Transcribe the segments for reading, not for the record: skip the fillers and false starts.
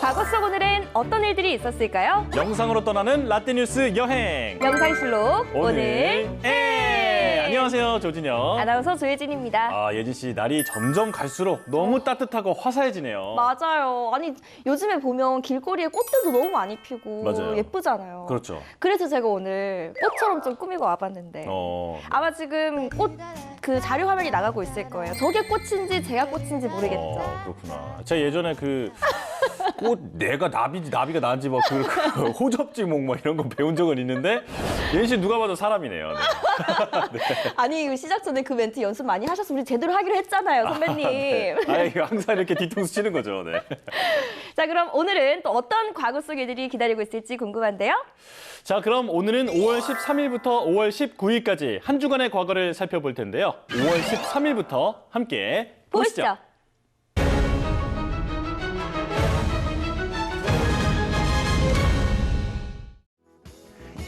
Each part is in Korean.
과거 속 오늘은 어떤 일들이 있었을까요? 영상으로 떠나는 라떼뉴스 여행. 영상실록 오늘 안녕하세요, 조진영. 아나운서 조혜진입니다. 아, 예진 씨, 날이 점점 갈수록 너무 따뜻하고 화사해지네요. 맞아요. 아니 요즘에 보면 길거리에 꽃들도 너무 많이 피고 맞아요. 예쁘잖아요. 그렇죠. 그래서 제가 오늘 꽃처럼 좀 꾸미고 와봤는데 아마 지금 꽃 그 자료 화면이 나가고 있을 거예요. 저게 꽃인지 제가 꽃인지 모르겠죠. 그렇구나. 제가 예전에 그 꽃 내가 나비인지 나비가 나인지 막 그 호접지목 막 이런 거 배운 적은 있는데 예진 씨 누가 봐도 사람이네요. 네. 아니 시작 전에 그 멘트 연습 많이 하셔서 우리 제대로 하기로 했잖아요, 선배님. 네. 아, 항상 이렇게 뒤통수 치는 거죠. 네. 자, 그럼 오늘은 또 어떤 과거 속 일들이 기다리고 있을지 궁금한데요. 자, 그럼 오늘은 5월 13일부터 5월 19일까지 한 주간의 과거를 살펴볼 텐데요. 5월 13일부터 함께 보시죠.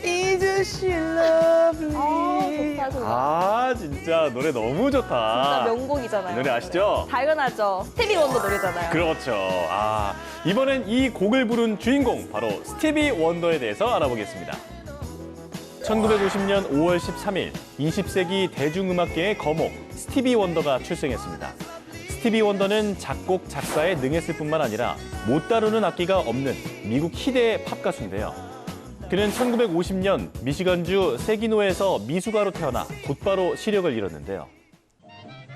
Is she lovely? 좋다, 좋다. 아, 진짜 노래 너무 좋다. 진짜 명곡이잖아요. 노래 아시죠? 당연하죠. 스티비 원더 노래잖아요. 그렇죠. 아, 이번엔 이 곡을 부른 주인공 바로 스티비 원더에 대해서 알아보겠습니다. 1950년 5월 13일 20세기 대중음악계의 거목 스티비 원더가 출생했습니다. 스티비 원더는 작곡, 작사에 능했을 뿐만 아니라 못 다루는 악기가 없는 미국 희대의 팝 가수인데요. 그는 1950년 미시건주 세기노에서 미숙아로 태어나 곧바로 시력을 잃었는데요.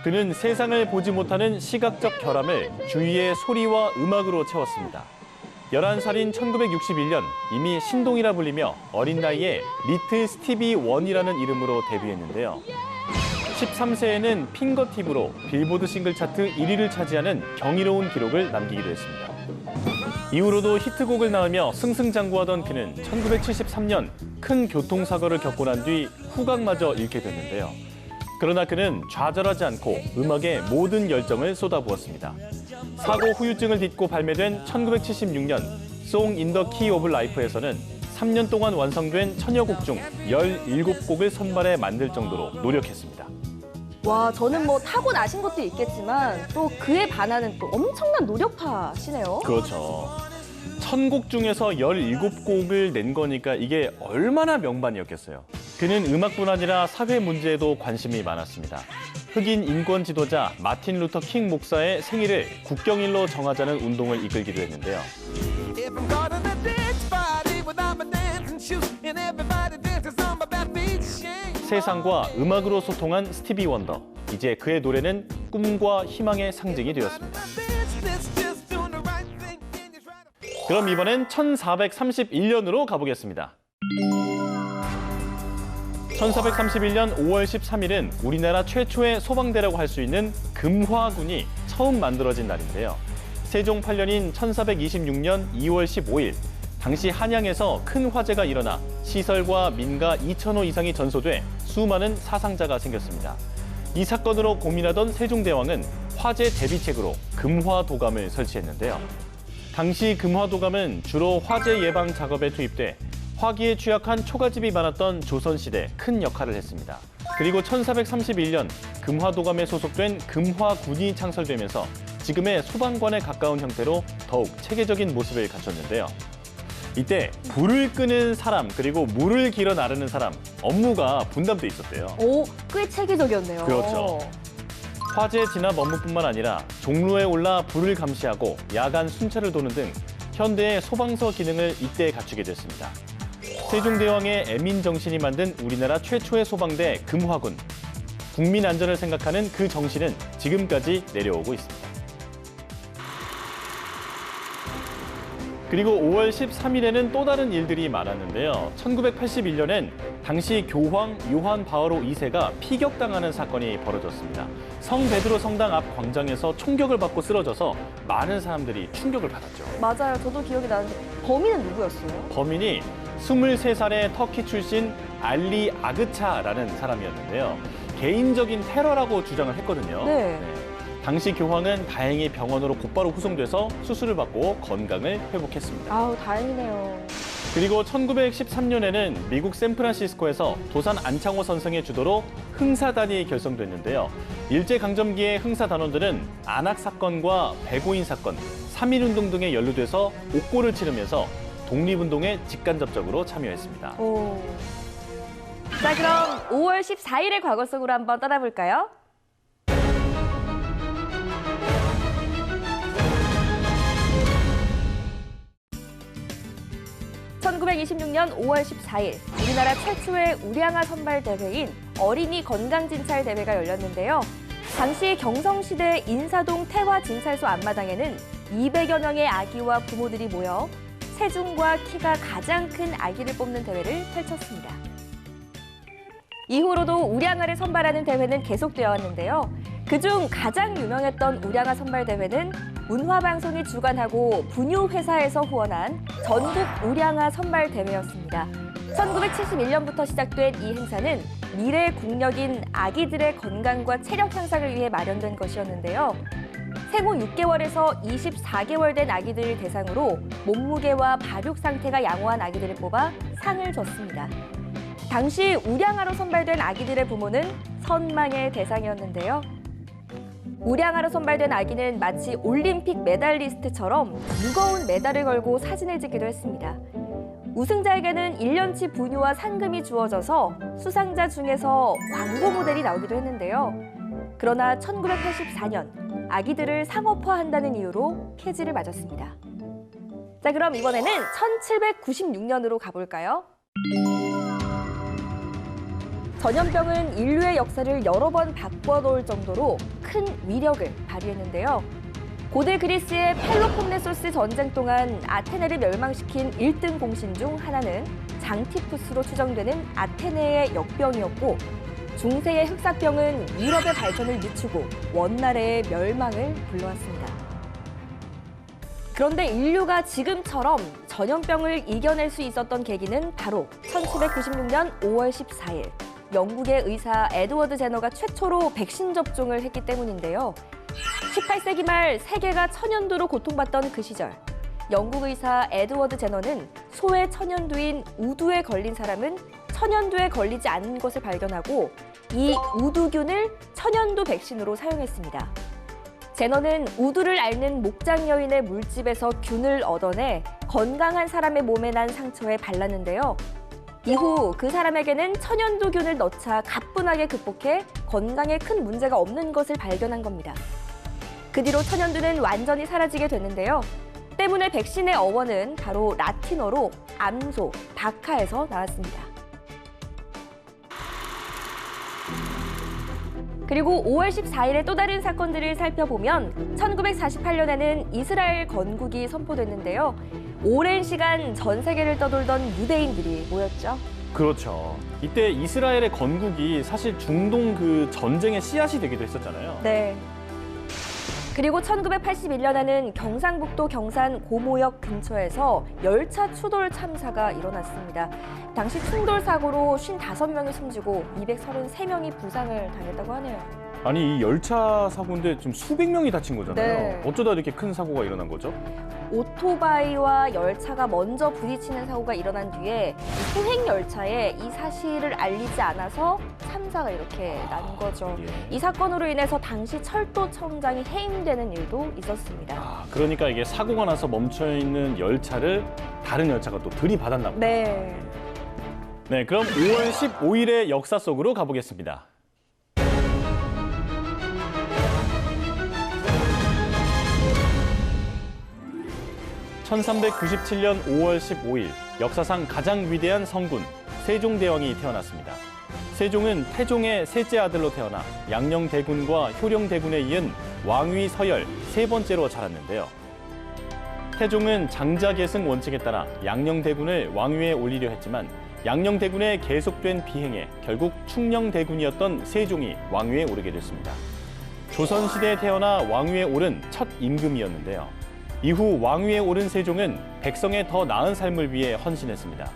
그는 세상을 보지 못하는 시각적 결함을 주위의 소리와 음악으로 채웠습니다. 11살인 1961년 이미 신동이라 불리며 어린 나이에 리틀 스티비 원이라는 이름으로 데뷔했는데요. 13세에는 핑거팁으로 빌보드 싱글 차트 1위를 차지하는 경이로운 기록을 남기기도 했습니다. 이후로도 히트곡을 낳으며 승승장구하던 그는 1973년 큰 교통사고를 겪고 난 뒤 후각마저 잃게 됐는데요. 그러나 그는 좌절하지 않고 음악에 모든 열정을 쏟아부었습니다. 사고 후유증을 딛고 발매된 1976년 Song in the Key of Life에서는 3년 동안 완성된 천여 곡 중 17곡을 선발해 만들 정도로 노력했습니다. 와, 저는 뭐 타고 나신 것도 있겠지만 또 그에 반하는 또 엄청난 노력파시네요. 그렇죠. 1000곡 중에서 17곡을 낸 거니까 이게 얼마나 명반이었겠어요. 그는 음악뿐 아니라 사회 문제에도 관심이 많았습니다. 흑인 인권 지도자 마틴 루터 킹 목사의 생일을 국경일로 정하자는 운동을 이끌기도 했는데요. 세상과 음악으로 소통한 스티비 원더. 이제 그의 노래는 꿈과 희망의 상징이 되었습니다. 그럼 이번엔 1431년으로 가보겠습니다. 1431년 5월 13일은 우리나라 최초의 소방대라고 할 수 있는 금화군이 처음 만들어진 날인데요. 세종 8년인 1426년 2월 15일, 당시 한양에서 큰 화재가 일어나 시설과 민가 2,000호 이상이 전소돼 수많은 사상자가 생겼습니다. 이 사건으로 고민하던 세종대왕은 화재 대비책으로 금화도감을 설치했는데요. 당시 금화도감은 주로 화재 예방 작업에 투입돼 화기에 취약한 초가집이 많았던 조선시대 큰 역할을 했습니다. 그리고 1431년 금화도감에 소속된 금화군이 창설되면서 지금의 소방관에 가까운 형태로 더욱 체계적인 모습을 갖췄는데요. 이때 불을 끄는 사람 그리고 물을 길어 나르는 사람 업무가 분담돼 있었대요. 오, 꽤 체계적이었네요. 그렇죠. 화재 진압 업무뿐만 아니라 종로에 올라 불을 감시하고 야간 순찰을 도는 등 현대의 소방서 기능을 이때 갖추게 됐습니다. 세종대왕의 애민 정신이 만든 우리나라 최초의 소방대 금화군. 국민 안전을 생각하는 그 정신은 지금까지 내려오고 있습니다. 그리고 5월 13일에는 또 다른 일들이 많았는데요. 1981년엔 당시 교황 요한 바오로 2세가 피격당하는 사건이 벌어졌습니다. 성 베드로 성당 앞 광장에서 총격을 받고 쓰러져서 많은 사람들이 충격을 받았죠. 맞아요. 저도 기억이 나는데 범인은 누구였어요? 범인이 23살의 터키 출신 알리 아그차라는 사람이었는데요. 개인적인 테러라고 주장을 했거든요. 네. 당시 교황은 다행히 병원으로 곧바로 후송돼서 수술을 받고 건강을 회복했습니다. 아우, 다행이네요. 그리고 1913년에는 미국 샌프란시스코에서 도산 안창호 선생의 주도로 흥사단이 결성됐는데요. 일제강점기의 흥사단원들은 안학 사건과 배고인 사건, 3.1운동 등에 연루돼서 옥고를 치르면서 독립운동에 직간접적으로 참여했습니다. 오. 자, 그럼 5월 14일의 과거 속으로 한번 떠나볼까요? (1926년 5월 14일) 우리나라 최초의 우량아 선발 대회인 어린이 건강진찰 대회가 열렸는데요. 당시 경성시대 인사동 태화진찰소 앞마당에는 200여 명의 아기와 부모들이 모여 체중과 키가 가장 큰 아기를 뽑는 대회를 펼쳤습니다. 이후로도 우량아를 선발하는 대회는 계속되어 왔는데요. 그중 가장 유명했던 우량아 선발 대회는 문화방송이 주관하고 분유회사에서 후원한 전국 우량아 선발 대회였습니다. 1971년부터 시작된 이 행사는 미래 국력인 아기들의 건강과 체력 향상을 위해 마련된 것이었는데요. 생후 6개월에서 24개월 된 아기들을 대상으로 몸무게와 발육 상태가 양호한 아기들을 뽑아 상을 줬습니다. 당시 우량아로 선발된 아기들의 부모는 선망의 대상이었는데요. 우량아로 선발된 아기는 마치 올림픽 메달리스트처럼 무거운 메달을 걸고 사진을 찍기도 했습니다. 우승자에게는 1년치 분유와 상금이 주어져서 수상자 중에서 광고 모델이 나오기도 했는데요. 그러나 1984년 아기들을 상업화한다는 이유로 폐지를 맞았습니다. 자, 그럼 이번에는 1796년으로 가볼까요? 전염병은 인류의 역사를 여러 번 바꿔놓을 정도로 큰 위력을 발휘했는데요. 고대 그리스의 펠로폰네소스 전쟁 동안 아테네를 멸망시킨 1등 공신 중 하나는 장티푸스로 추정되는 아테네의 역병이었고, 중세의 흑사병은 유럽의 발전을 늦추고 원나라의 멸망을 불러왔습니다. 그런데 인류가 지금처럼 전염병을 이겨낼 수 있었던 계기는 바로 1796년 5월 14일 영국의 의사 에드워드 제너가 최초로 백신 접종을 했기 때문인데요. 18세기 말 세계가 천연두로 고통받던 그 시절, 영국 의사 에드워드 제너는 소의 천연두인 우두에 걸린 사람은 천연두에 걸리지 않은 것을 발견하고 이 우두균을 천연두 백신으로 사용했습니다. 제너는 우두를 앓는 목장 여인의 물집에서 균을 얻어내 건강한 사람의 몸에 난 상처에 발랐는데요. 이후 그 사람에게는 천연두균을 넣자 가뿐하게 극복해 건강에 큰 문제가 없는 것을 발견한 겁니다. 그 뒤로 천연두는 완전히 사라지게 됐는데요. 때문에 백신의 어원은 바로 라틴어로 암소, 바카에서 나왔습니다. 그리고 5월 14일의 또 다른 사건들을 살펴보면 1948년에는 이스라엘 건국이 선포됐는데요. 오랜 시간 전 세계를 떠돌던 유대인들이 모였죠. 그렇죠. 이때 이스라엘의 건국이 사실 중동 그 전쟁의 씨앗이 되기도 했었잖아요. 네. 그리고 1981년에는 경상북도 경산 고모역 근처에서 열차 추돌 참사가 일어났습니다. 당시 충돌 사고로 55명이 숨지고 233명이 부상을 당했다고 하네요. 아니, 이 열차 사고인데 좀 수백 명이 다친 거잖아요. 네. 어쩌다 이렇게 큰 사고가 일어난 거죠? 오토바이와 열차가 먼저 부딪히는 사고가 일어난 뒤에 소행 열차에 이 사실을 알리지 않아서 참사가 이렇게 난 거죠. 예. 이 사건으로 인해서 당시 철도청장이 해임되는 일도 있었습니다. 아, 그러니까 이게 사고가 나서 멈춰있는 열차를 다른 열차가 또 들이받았나 보다. 네. 네, 그럼 5월 15일의 역사 속으로 가보겠습니다. 1397년 5월 15일 역사상 가장 위대한 성군 세종대왕이 태어났습니다. 세종은 태종의 셋째 아들로 태어나 양녕대군과 효령대군에 이은 왕위 서열 세 번째로 자랐는데요. 태종은 장자계승 원칙에 따라 양녕대군을 왕위에 올리려 했지만 양녕대군의 계속된 비행에 결국 충녕대군이었던 세종이 왕위에 오르게 됐습니다. 조선시대에 태어나 왕위에 오른 첫 임금이었는데요. 이후 왕위에 오른 세종은 백성의 더 나은 삶을 위해 헌신했습니다.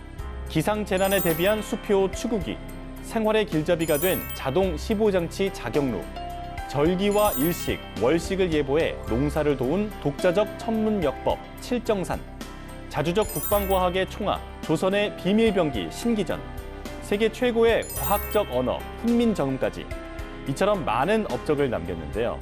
기상재난에 대비한 수표 추구기, 생활의 길잡이가 된 자동 15장치 자경루, 절기와 일식, 월식을 예보해 농사를 도운 독자적 천문역법 칠정산, 자주적 국방과학의 총아, 조선의 비밀병기 신기전, 세계 최고의 과학적 언어 훈민정음까지 이처럼 많은 업적을 남겼는데요.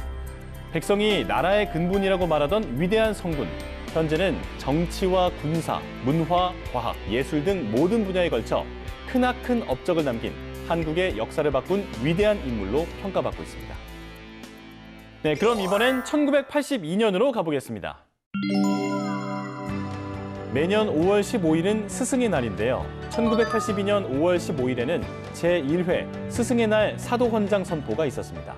백성이 나라의 근본이라고 말하던 위대한 성군. 현재는 정치와 군사, 문화, 과학, 예술 등 모든 분야에 걸쳐 크나큰 업적을 남긴 한국의 역사를 바꾼 위대한 인물로 평가받고 있습니다. 네, 그럼 이번엔 1982년으로 가보겠습니다. 매년 5월 15일은 스승의 날인데요. 1982년 5월 15일에는 제1회 스승의 날 사도헌장 선포가 있었습니다.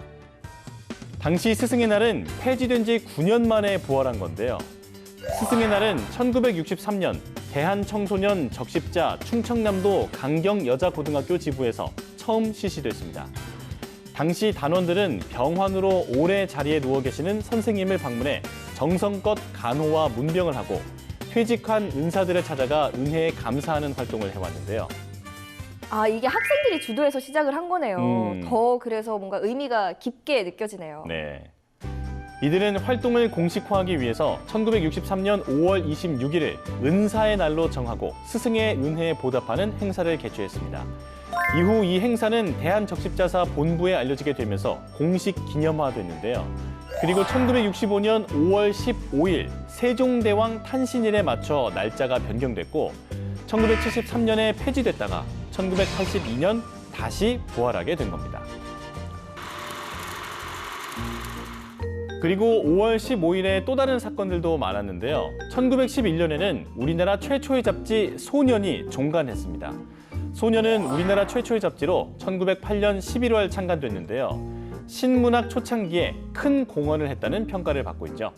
당시 스승의 날은 폐지된 지 9년 만에 부활한 건데요. 스승의 날은 1963년 대한청소년 적십자 충청남도 강경여자고등학교 지부에서 처음 실시됐습니다. 당시 단원들은 병환으로 오래 자리에 누워 계시는 선생님을 방문해 정성껏 간호와 문병을 하고 퇴직한 은사들을 찾아가 은혜에 감사하는 활동을 해왔는데요. 아, 이게 학생들이 주도해서 시작을 한 거네요. 음. 더 그래서 뭔가 의미가 깊게 느껴지네요. 네. 이들은 활동을 공식화하기 위해서 1963년 5월 26일을 은사의 날로 정하고 스승의 은혜에 보답하는 행사를 개최했습니다. 이후 이 행사는 대한적십자사 본부에 알려지게 되면서 공식 기념화됐는데요. 그리고 1965년 5월 15일 세종대왕 탄신일에 맞춰 날짜가 변경됐고 1973년에 폐지됐다가 1982년 다시 부활하게 된 겁니다. 그리고 5월 15일에 또 다른 사건들도 많았는데요. 1911년에는 우리나라 최초의 잡지 소년이 종간했습니다. 소년은 우리나라 최초의 잡지로 1908년 11월 창간됐는데요. 신문학 초창기에 큰 공헌을 했다는 평가를 받고 있죠.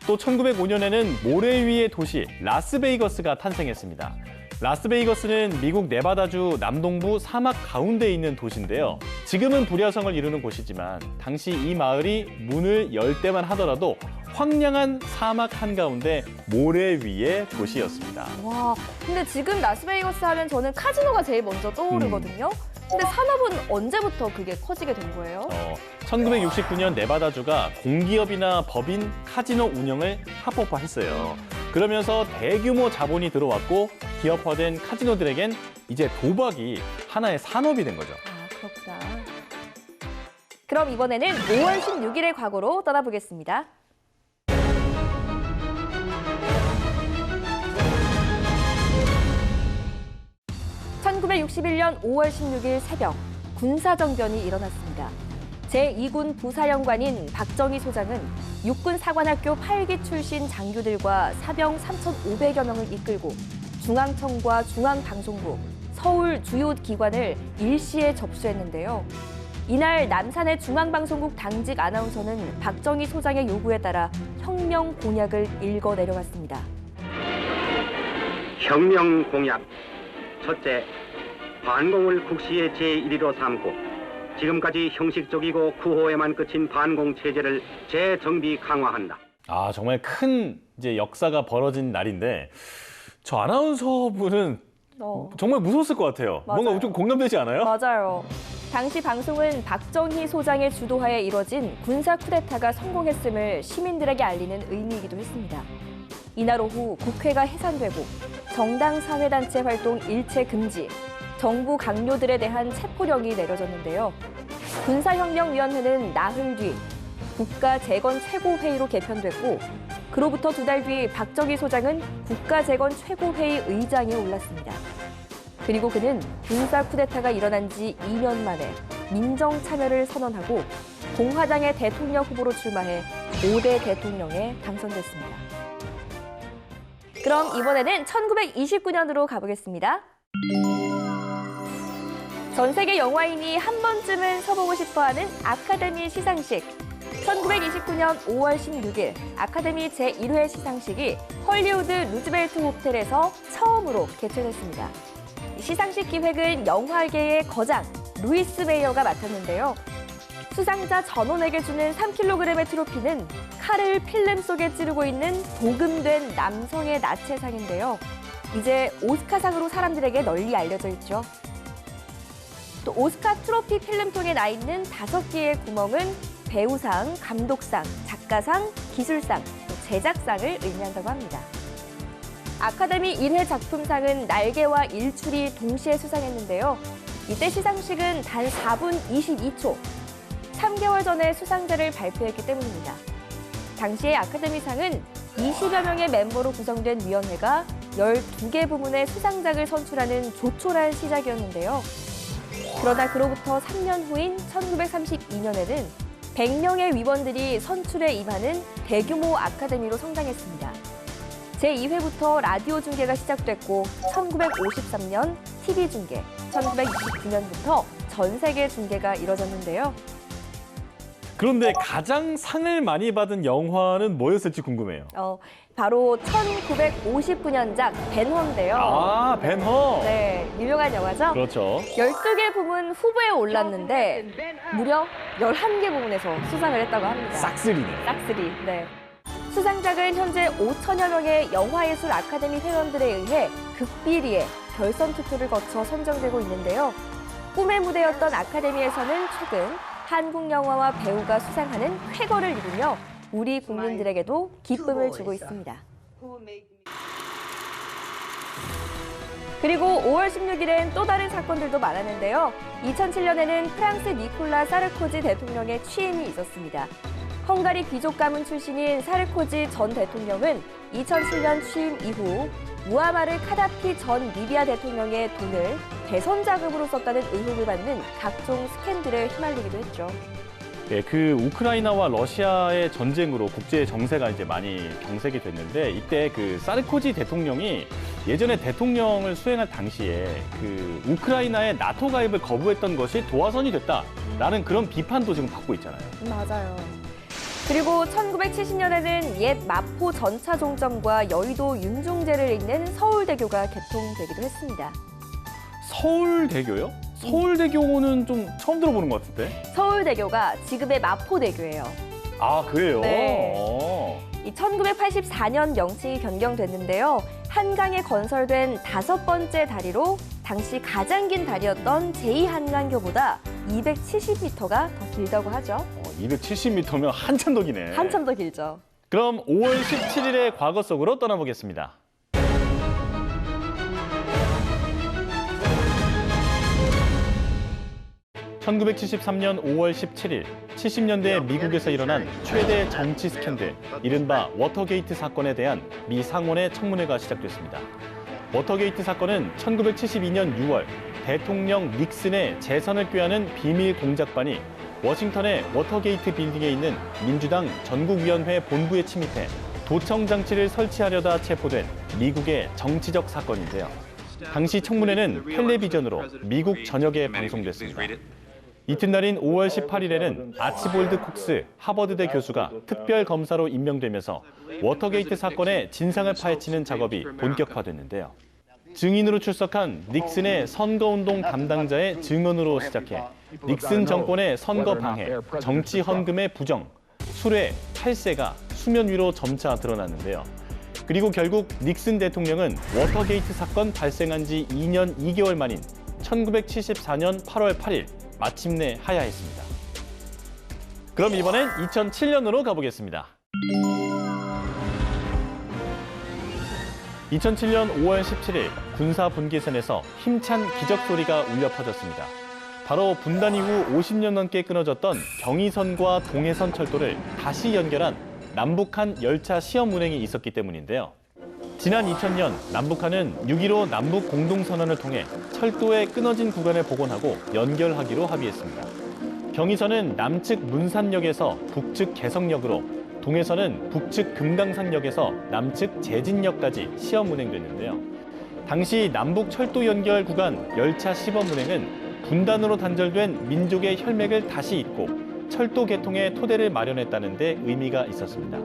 또 1905년에는 모래 위의 도시 라스베이거스가 탄생했습니다. 라스베이거스는 미국 네바다주 남동부 사막 가운데에 있는 도시인데요. 지금은 불야성을 이루는 곳이지만 당시 이 마을이 문을 열 때만 하더라도 황량한 사막 한가운데 모래 위의 도시였습니다. 와, 근데 지금 라스베이거스 하면 저는 카지노가 제일 먼저 떠오르거든요. 근데 산업은 언제부터 그게 커지게 된 거예요? 1969년 네바다주가 공기업이나 법인 카지노 운영을 합법화했어요. 그러면서 대규모 자본이 들어왔고 기업화된 카지노들에겐 이제 도박이 하나의 산업이 된 거죠. 아, 그렇구나. 그럼 이번에는 5월 16일의 과거로 떠나보겠습니다. (1961년 5월 16일) 새벽 군사정변이 일어났습니다. 제2군 부사령관인 박정희 소장은 육군 사관학교 8기 출신 장교들과 사병 3,500여 명을 이끌고 중앙청과 중앙방송국, 서울 주요 기관을 일시에 접수했는데요. 이날 남산의 중앙방송국 당직 아나운서는 박정희 소장의 요구에 따라 혁명 공약을 읽어 내려갔습니다. 혁명 공약. 첫째, 반공을 국시의 제1위로 삼고 지금까지 형식적이고 구호에만 그친 반공 체제를 재정비 강화한다. 아, 정말 큰 이제 역사가 벌어진 날인데 저 아나운서분은 정말 무서웠을 것 같아요. 맞아요. 뭔가 좀 공감되지 않아요? 맞아요. 당시 방송은 박정희 소장의 주도하에 이뤄진 군사 쿠데타가 성공했음을 시민들에게 알리는 의미이기도 했습니다. 이날 오후 국회가 해산되고 정당 사회단체 활동 일체 금지, 정부 강요들에 대한 체포령이 내려졌는데요. 군사혁명위원회는 나흘 뒤 국가재건 최고회의로 개편됐고 그로부터 2달 뒤 박정희 소장은 국가재건 최고회의 의장에 올랐습니다. 그리고 그는 군사 쿠데타가 일어난 지 2년 만에 민정 참여를 선언하고 공화당의 대통령 후보로 출마해 5대 대통령에 당선됐습니다. 그럼 이번에는 1929년으로 가보겠습니다. 전 세계 영화인이 한 번쯤은 서보고 싶어하는 아카데미 시상식. 1929년 5월 16일 아카데미 제1회 시상식이 헐리우드 루즈벨트 호텔에서 처음으로 개최됐습니다. 시상식 기획은 영화계의 거장 루이스 메이어가 맡았는데요. 수상자 전원에게 주는 3kg의 트로피는 칼을 필름 속에 찌르고 있는 도금된 남성의 나체상인데요. 이제 오스카상으로 사람들에게 널리 알려져 있죠. 또 오스카 트로피 필름통에 나 있는 5개의 구멍은 배우상, 감독상, 작가상, 기술상, 또 제작상을 의미한다고 합니다. 아카데미 1회 작품상은 날개와 일출이 동시에 수상했는데요. 이때 시상식은 단 4분 22초, 3개월 전에 수상자를 발표했기 때문입니다. 당시의 아카데미상은 20여 명의 멤버로 구성된 위원회가 12개 부문의 수상작을 선출하는 조촐한 시작이었는데요. 그러나 그로부터 3년 후인 1932년에는 100명의 위원들이 선출에 임하는 대규모 아카데미로 성장했습니다. 제2회부터 라디오 중계가 시작됐고 1953년 TV 중계, 1929년부터 전 세계 중계가 이뤄졌는데요. 그런데 가장 상을 많이 받은 영화는 뭐였을지 궁금해요. 바로 1959년작 벤허인데요. 아, 벤허. 네, 유명한 영화죠. 그렇죠. 12개 부문 후보에 올랐는데 무려 11개 부문에서 수상을 했다고 합니다. 싹쓸이네. 싹쓸이. 네. 수상작은 현재 5천여 명의 영화예술 아카데미 회원들에 의해 극비리에 결선 투표를 거쳐 선정되고 있는데요. 꿈의 무대였던 아카데미에서는 최근 한국 영화와 배우가 수상하는 쾌거를 이루며 우리 국민들에게도 기쁨을 주고 있습니다. 그리고 5월 16일엔 또 다른 사건들도 많았는데요. 2007년에는 프랑스 니콜라 사르코지 대통령의 취임이 있었습니다. 헝가리 귀족 가문 출신인 사르코지 전 대통령은 2007년 취임 이후 무아마르 카다피 전 리비아 대통령의 돈을 대선 자금으로 썼다는 의혹을 받는 각종 스캔들에 휘말리기도 했죠. 네, 그 우크라이나와 러시아의 전쟁으로 국제 정세가 이제 많이 경색이 됐는데 이때 그 사르코지 대통령이 예전에 대통령을 수행할 당시에 그 우크라이나의 나토 가입을 거부했던 것이 도화선이 됐다라는 그런 비판도 지금 받고 있잖아요. 맞아요. 그리고 1970년에는 옛 마포 전차 종점과 여의도 윤중제를 잇는 서울대교가 개통되기도 했습니다. 서울대교요? 서울대교는 좀 처음 들어보는 것 같은데? 서울대교가 지금의 마포대교예요. 아, 그래요? 네. 이 1984년 명칭이 변경됐는데요. 한강에 건설된 5번째 다리로 당시 가장 긴 다리였던 제2한강교보다 270m가 더 길다고 하죠. 270m면 한참 더 기네. 한참 더 길죠. 그럼 5월 17일의 과거 속으로 떠나보겠습니다. (1973년 5월 17일) 70년대 미국에서 일어난 최대 정치 스캔들, 이른바 워터게이트 사건에 대한 미 상원의 청문회가 시작됐습니다. 워터게이트 사건은 1972년 6월 대통령 닉슨의 재선을 꾀하는 비밀 공작반이 워싱턴의 워터게이트 빌딩에 있는 민주당 전국위원회 본부에 침입해 도청 장치를 설치하려다 체포된 미국의 정치적 사건인데요. 당시 청문회는 텔레비전으로 미국 전역에 방송됐습니다. 이튿날인 5월 18일에는 아치볼드 콕스 하버드대 교수가 특별 검사로 임명되면서 워터게이트 사건의 진상을 파헤치는 작업이 본격화됐는데요. 증인으로 출석한 닉슨의 선거운동 담당자의 증언으로 시작해 닉슨 정권의 선거 방해, 정치 헌금의 부정, 수뢰, 탈세가 수면 위로 점차 드러났는데요. 그리고 결국 닉슨 대통령은 워터게이트 사건 발생한 지 2년 2개월 만인 1974년 8월 8일 마침내 하야했습니다. 그럼 이번엔 2007년으로 가보겠습니다. 2007년 5월 17일 군사 분계선에서 힘찬 기적 소리가 울려 퍼졌습니다. 바로 분단 이후 50년 넘게 끊어졌던 경의선과 동해선 철도를 다시 연결한 남북한 열차 시험 운행이 있었기 때문인데요. 지난 2000년 남북한은 6.15 남북 공동선언을 통해 철도의 끊어진 구간을 복원하고 연결하기로 합의했습니다. 경의선은 남측 문산역에서 북측 개성역으로, 동해선은 북측 금강산역에서 남측 제진역까지 시험 운행됐는데요. 당시 남북 철도 연결 구간 열차 시범 운행은 분단으로 단절된 민족의 혈맥을 다시 잇고 철도 개통의 토대를 마련했다는 데 의미가 있었습니다.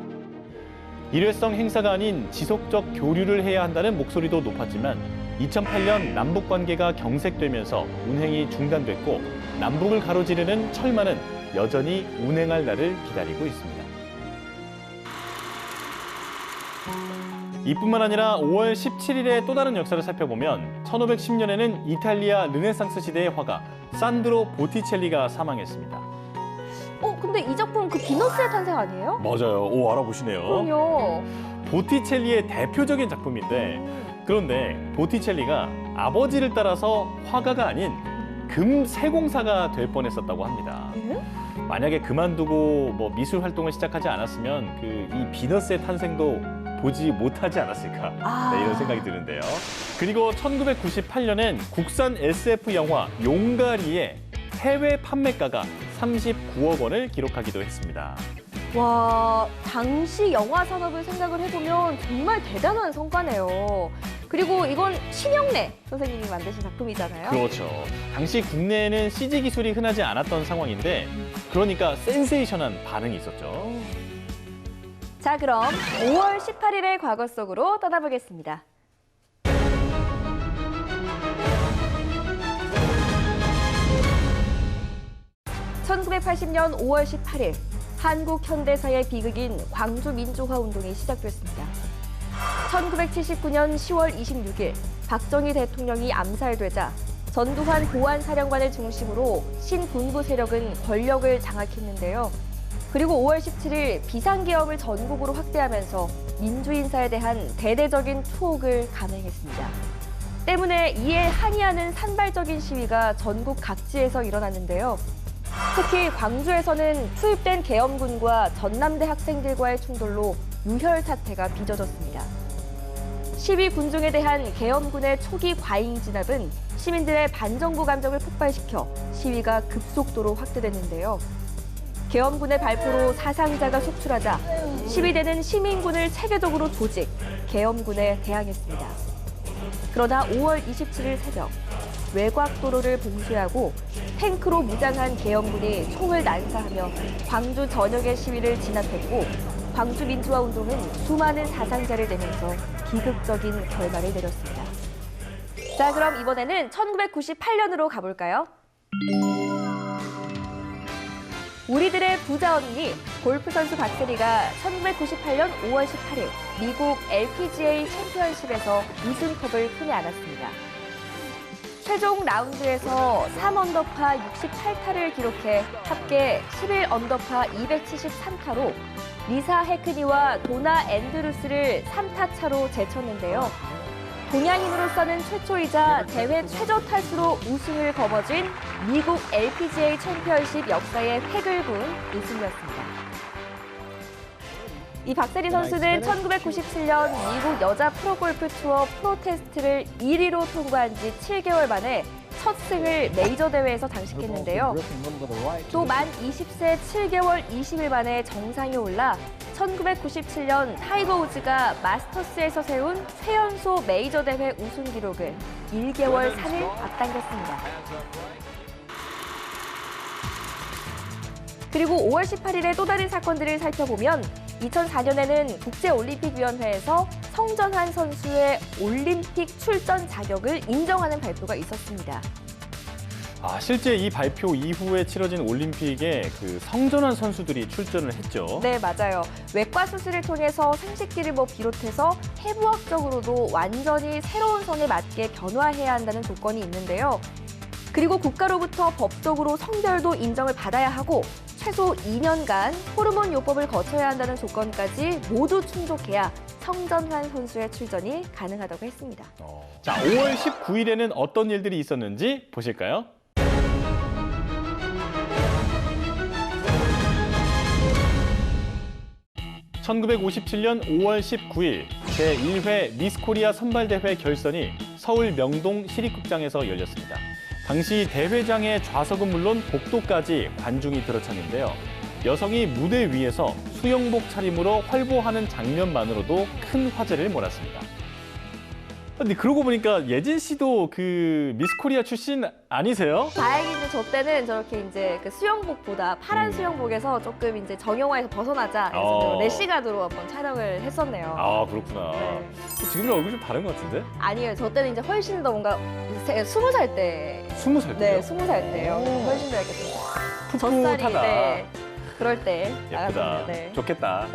일회성 행사가 아닌 지속적 교류를 해야 한다는 목소리도 높았지만 2008년 남북 관계가 경색되면서 운행이 중단됐고 남북을 가로지르는 철만은 여전히 운행할 날을 기다리고 있습니다. 이뿐만 아니라 5월 17일의 또 다른 역사를 살펴보면 1510년에는 이탈리아 르네상스 시대의 화가 산드로 보티첼리가 사망했습니다. 근데 이 작품 그 비너스의 탄생 아니에요? 맞아요. 오, 알아보시네요. 그럼요. 보티첼리의 대표적인 작품인데, 그런데 보티첼리가 아버지를 따라서 화가가 아닌 금세공사가 될 뻔했었다고 합니다. 만약에 그만두고 뭐 미술 활동을 시작하지 않았으면 이 비너스의 탄생도 보지 못하지 않았을까 네, 이런 생각이 드는데요. 그리고 1998년엔 국산 SF 영화 용가리의 해외 판매가가 39억 원을 기록하기도 했습니다. 와, 당시 영화 산업을 생각을 해보면 정말 대단한 성과네요. 그리고 이건 신영래 선생님이 만드신 작품이잖아요. 그렇죠. 당시 국내에는 CG 기술이 흔하지 않았던 상황인데 그러니까 센세이션한 반응이 있었죠. 자, 그럼 5월 18일의 과거 속으로 떠나보겠습니다. 1980년 5월 18일 한국 현대사의 비극인 광주 민주화 운동이 시작됐습니다. 1979년 10월 26일 박정희 대통령이 암살되자 전두환 보안사령관을 중심으로 신군부 세력은 권력을 장악했는데요. 그리고 5월 17일 비상계엄을 전국으로 확대하면서 민주인사에 대한 대대적인 투옥을 감행했습니다. 때문에 이에 항의하는 산발적인 시위가 전국 각지에서 일어났는데요. 특히 광주에서는 투입된 계엄군과 전남대 학생들과의 충돌로 유혈 사태가 빚어졌습니다. 시위 군중에 대한 계엄군의 초기 과잉 진압은 시민들의 반정부 감정을 폭발시켜 시위가 급속도로 확대됐는데요. 계엄군의 발표로 사상자가 속출하자 시위대는 시민군을 체계적으로 조직, 계엄군에 대항했습니다. 그러나 5월 27일 새벽 외곽도로를 봉쇄하고 탱크로 무장한 계엄군이 총을 난사하며 광주 전역의 시위를 진압했고 광주 민주화 운동은 수많은 사상자를 내면서 비극적인 결말을 내렸습니다. 자, 그럼 이번에는 1998년으로 가볼까요? 우리들의 부자 언니 골프 선수 박세리가 1998년 5월 18일 미국 LPGA 챔피언십에서 우승컵을 손에 안았습니다. 최종 라운드에서 3언더파 68타를 기록해 합계 11언더파 273타로 리사 해크니와 도나 앤드루스를 3타 차로 제쳤는데요. 동양인으로서는 최초이자 대회 최저 타수로 우승을 거머쥔 미국 LPGA 챔피언십 역사의 획을 그은 우승이었습니다. 이 박세리 선수는 1997년 미국 여자 프로골프 투어 프로테스트를 1위로 통과한 지 7개월 만에 첫 승을 메이저 대회에서 장식했는데요. 또 만 20세 7개월 20일 만에 정상에 올라 1997년 타이거 우즈가 마스터스에서 세운 최연소 메이저 대회 우승 기록을 1개월 산을 앞당겼습니다. 그리고 5월 18일의 또 다른 사건들을 살펴보면 2004년에는 국제올림픽위원회에서 성전환 선수의 올림픽 출전 자격을 인정하는 발표가 있었습니다. 실제 이 발표 이후에 치러진 올림픽에 성전환 선수들이 출전을 했죠. 네, 맞아요. 외과 수술을 통해서 생식기를 비롯해서 해부학적으로도 완전히 새로운 성에 맞게 변화해야 한다는 조건이 있는데요. 그리고 국가로부터 법적으로 성별도 인정을 받아야 하고 최소 2년간 호르몬 요법을 거쳐야 한다는 조건까지 모두 충족해야 성전환 선수의 출전이 가능하다고 했습니다. 자, 5월 19일에는 어떤 일들이 있었는지 보실까요? (1957년 5월 19일) 제1회 미스코리아 선발대회 결선이 서울 명동 시립극장에서 열렸습니다. 당시 대회장의 좌석은 물론 복도까지 관중이 들어찼는데요. 여성이 무대 위에서 수영복 차림으로 활보하는 장면만으로도 큰 화제를 몰았습니다. 근데 그러고 보니까 예진 씨도 미스코리아 출신 아니세요? 다행히도 저 때는 저렇게 이제 수영복보다 파란 수영복에서 조금 이제 정형화에서 벗어나자 해서 래시가드로 한번 촬영을 했었네요. 아, 그렇구나. 네. 지금이랑 얼굴이 좀 다른 것 같은데? 아니에요. 저 때는 이제 훨씬 더 뭔가 20살 때. 20살 때요? 네, 20살 때요. 훨씬 더 이렇게 좀 젖살이, 풋풋하다. 네, 그럴 때 예쁘다. 나갔습니다. 네. 좋겠다.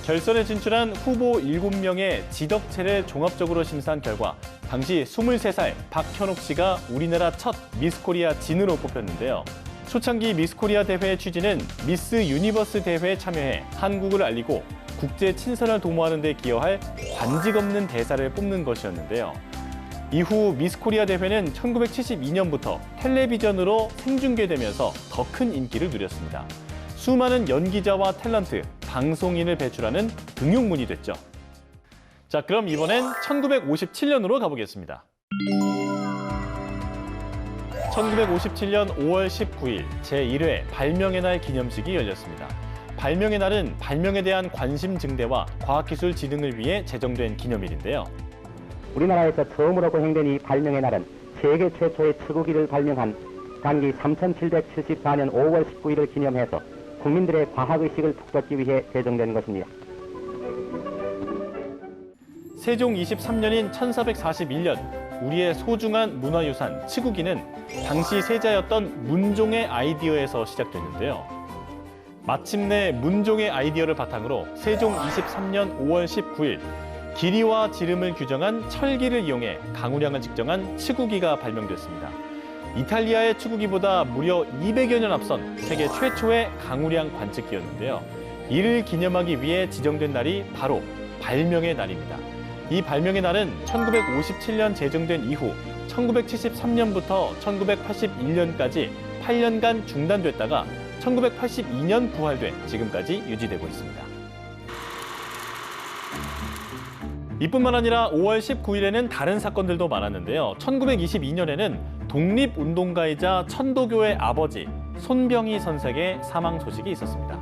결선에 진출한 후보 7명의 지덕체를 종합적으로 심사한 결과 당시 23살 박현옥 씨가 우리나라 첫 미스코리아 진으로 뽑혔는데요. 초창기 미스코리아 대회의 취지는 미스 유니버스 대회에 참여해 한국을 알리고 국제 친선을 도모하는 데 기여할 관직 없는 대사를 뽑는 것이었는데요. 이후 미스코리아 대회는 1972년부터 텔레비전으로 생중계되면서 더 큰 인기를 누렸습니다. 수많은 연기자와 탤런트, 방송인을 배출하는 등용문이 됐죠. 자, 그럼 이번엔 1957년으로 가보겠습니다. 1957년 5월 19일 제1회 발명의 날 기념식이 열렸습니다. 발명의 날은 발명에 대한 관심 증대와 과학기술 진흥을 위해 제정된 기념일인데요. 우리나라에서 처음으로 거행된 이 발명의 날은 세계 최초의 치구기를 발명한 단기 3774년 5월 19일을 기념해서 국민들의 과학의식을 북돋기 위해 제정된 것입니다. 세종 23년인 1441년 우리의 소중한 문화유산 치구기는 당시 세자였던 문종의 아이디어에서 시작됐는데요. 마침내 문종의 아이디어를 바탕으로 세종 23년 5월 19일 길이와 지름을 규정한 철기를 이용해 강우량을 측정한 치구기가 발명됐습니다. 이탈리아의 치구기보다 무려 200여 년 앞선 세계 최초의 강우량 관측기였는데요. 이를 기념하기 위해 지정된 날이 바로 발명의 날입니다. 이 발명의 날은 1957년 제정된 이후 1973년부터 1981년까지 8년간 중단됐다가 1982년 부활돼 지금까지 유지되고 있습니다. 이뿐만 아니라 5월 19일에는 다른 사건들도 많았는데요. 1922년에는 독립운동가이자 천도교의 아버지 손병희 선생의 사망 소식이 있었습니다.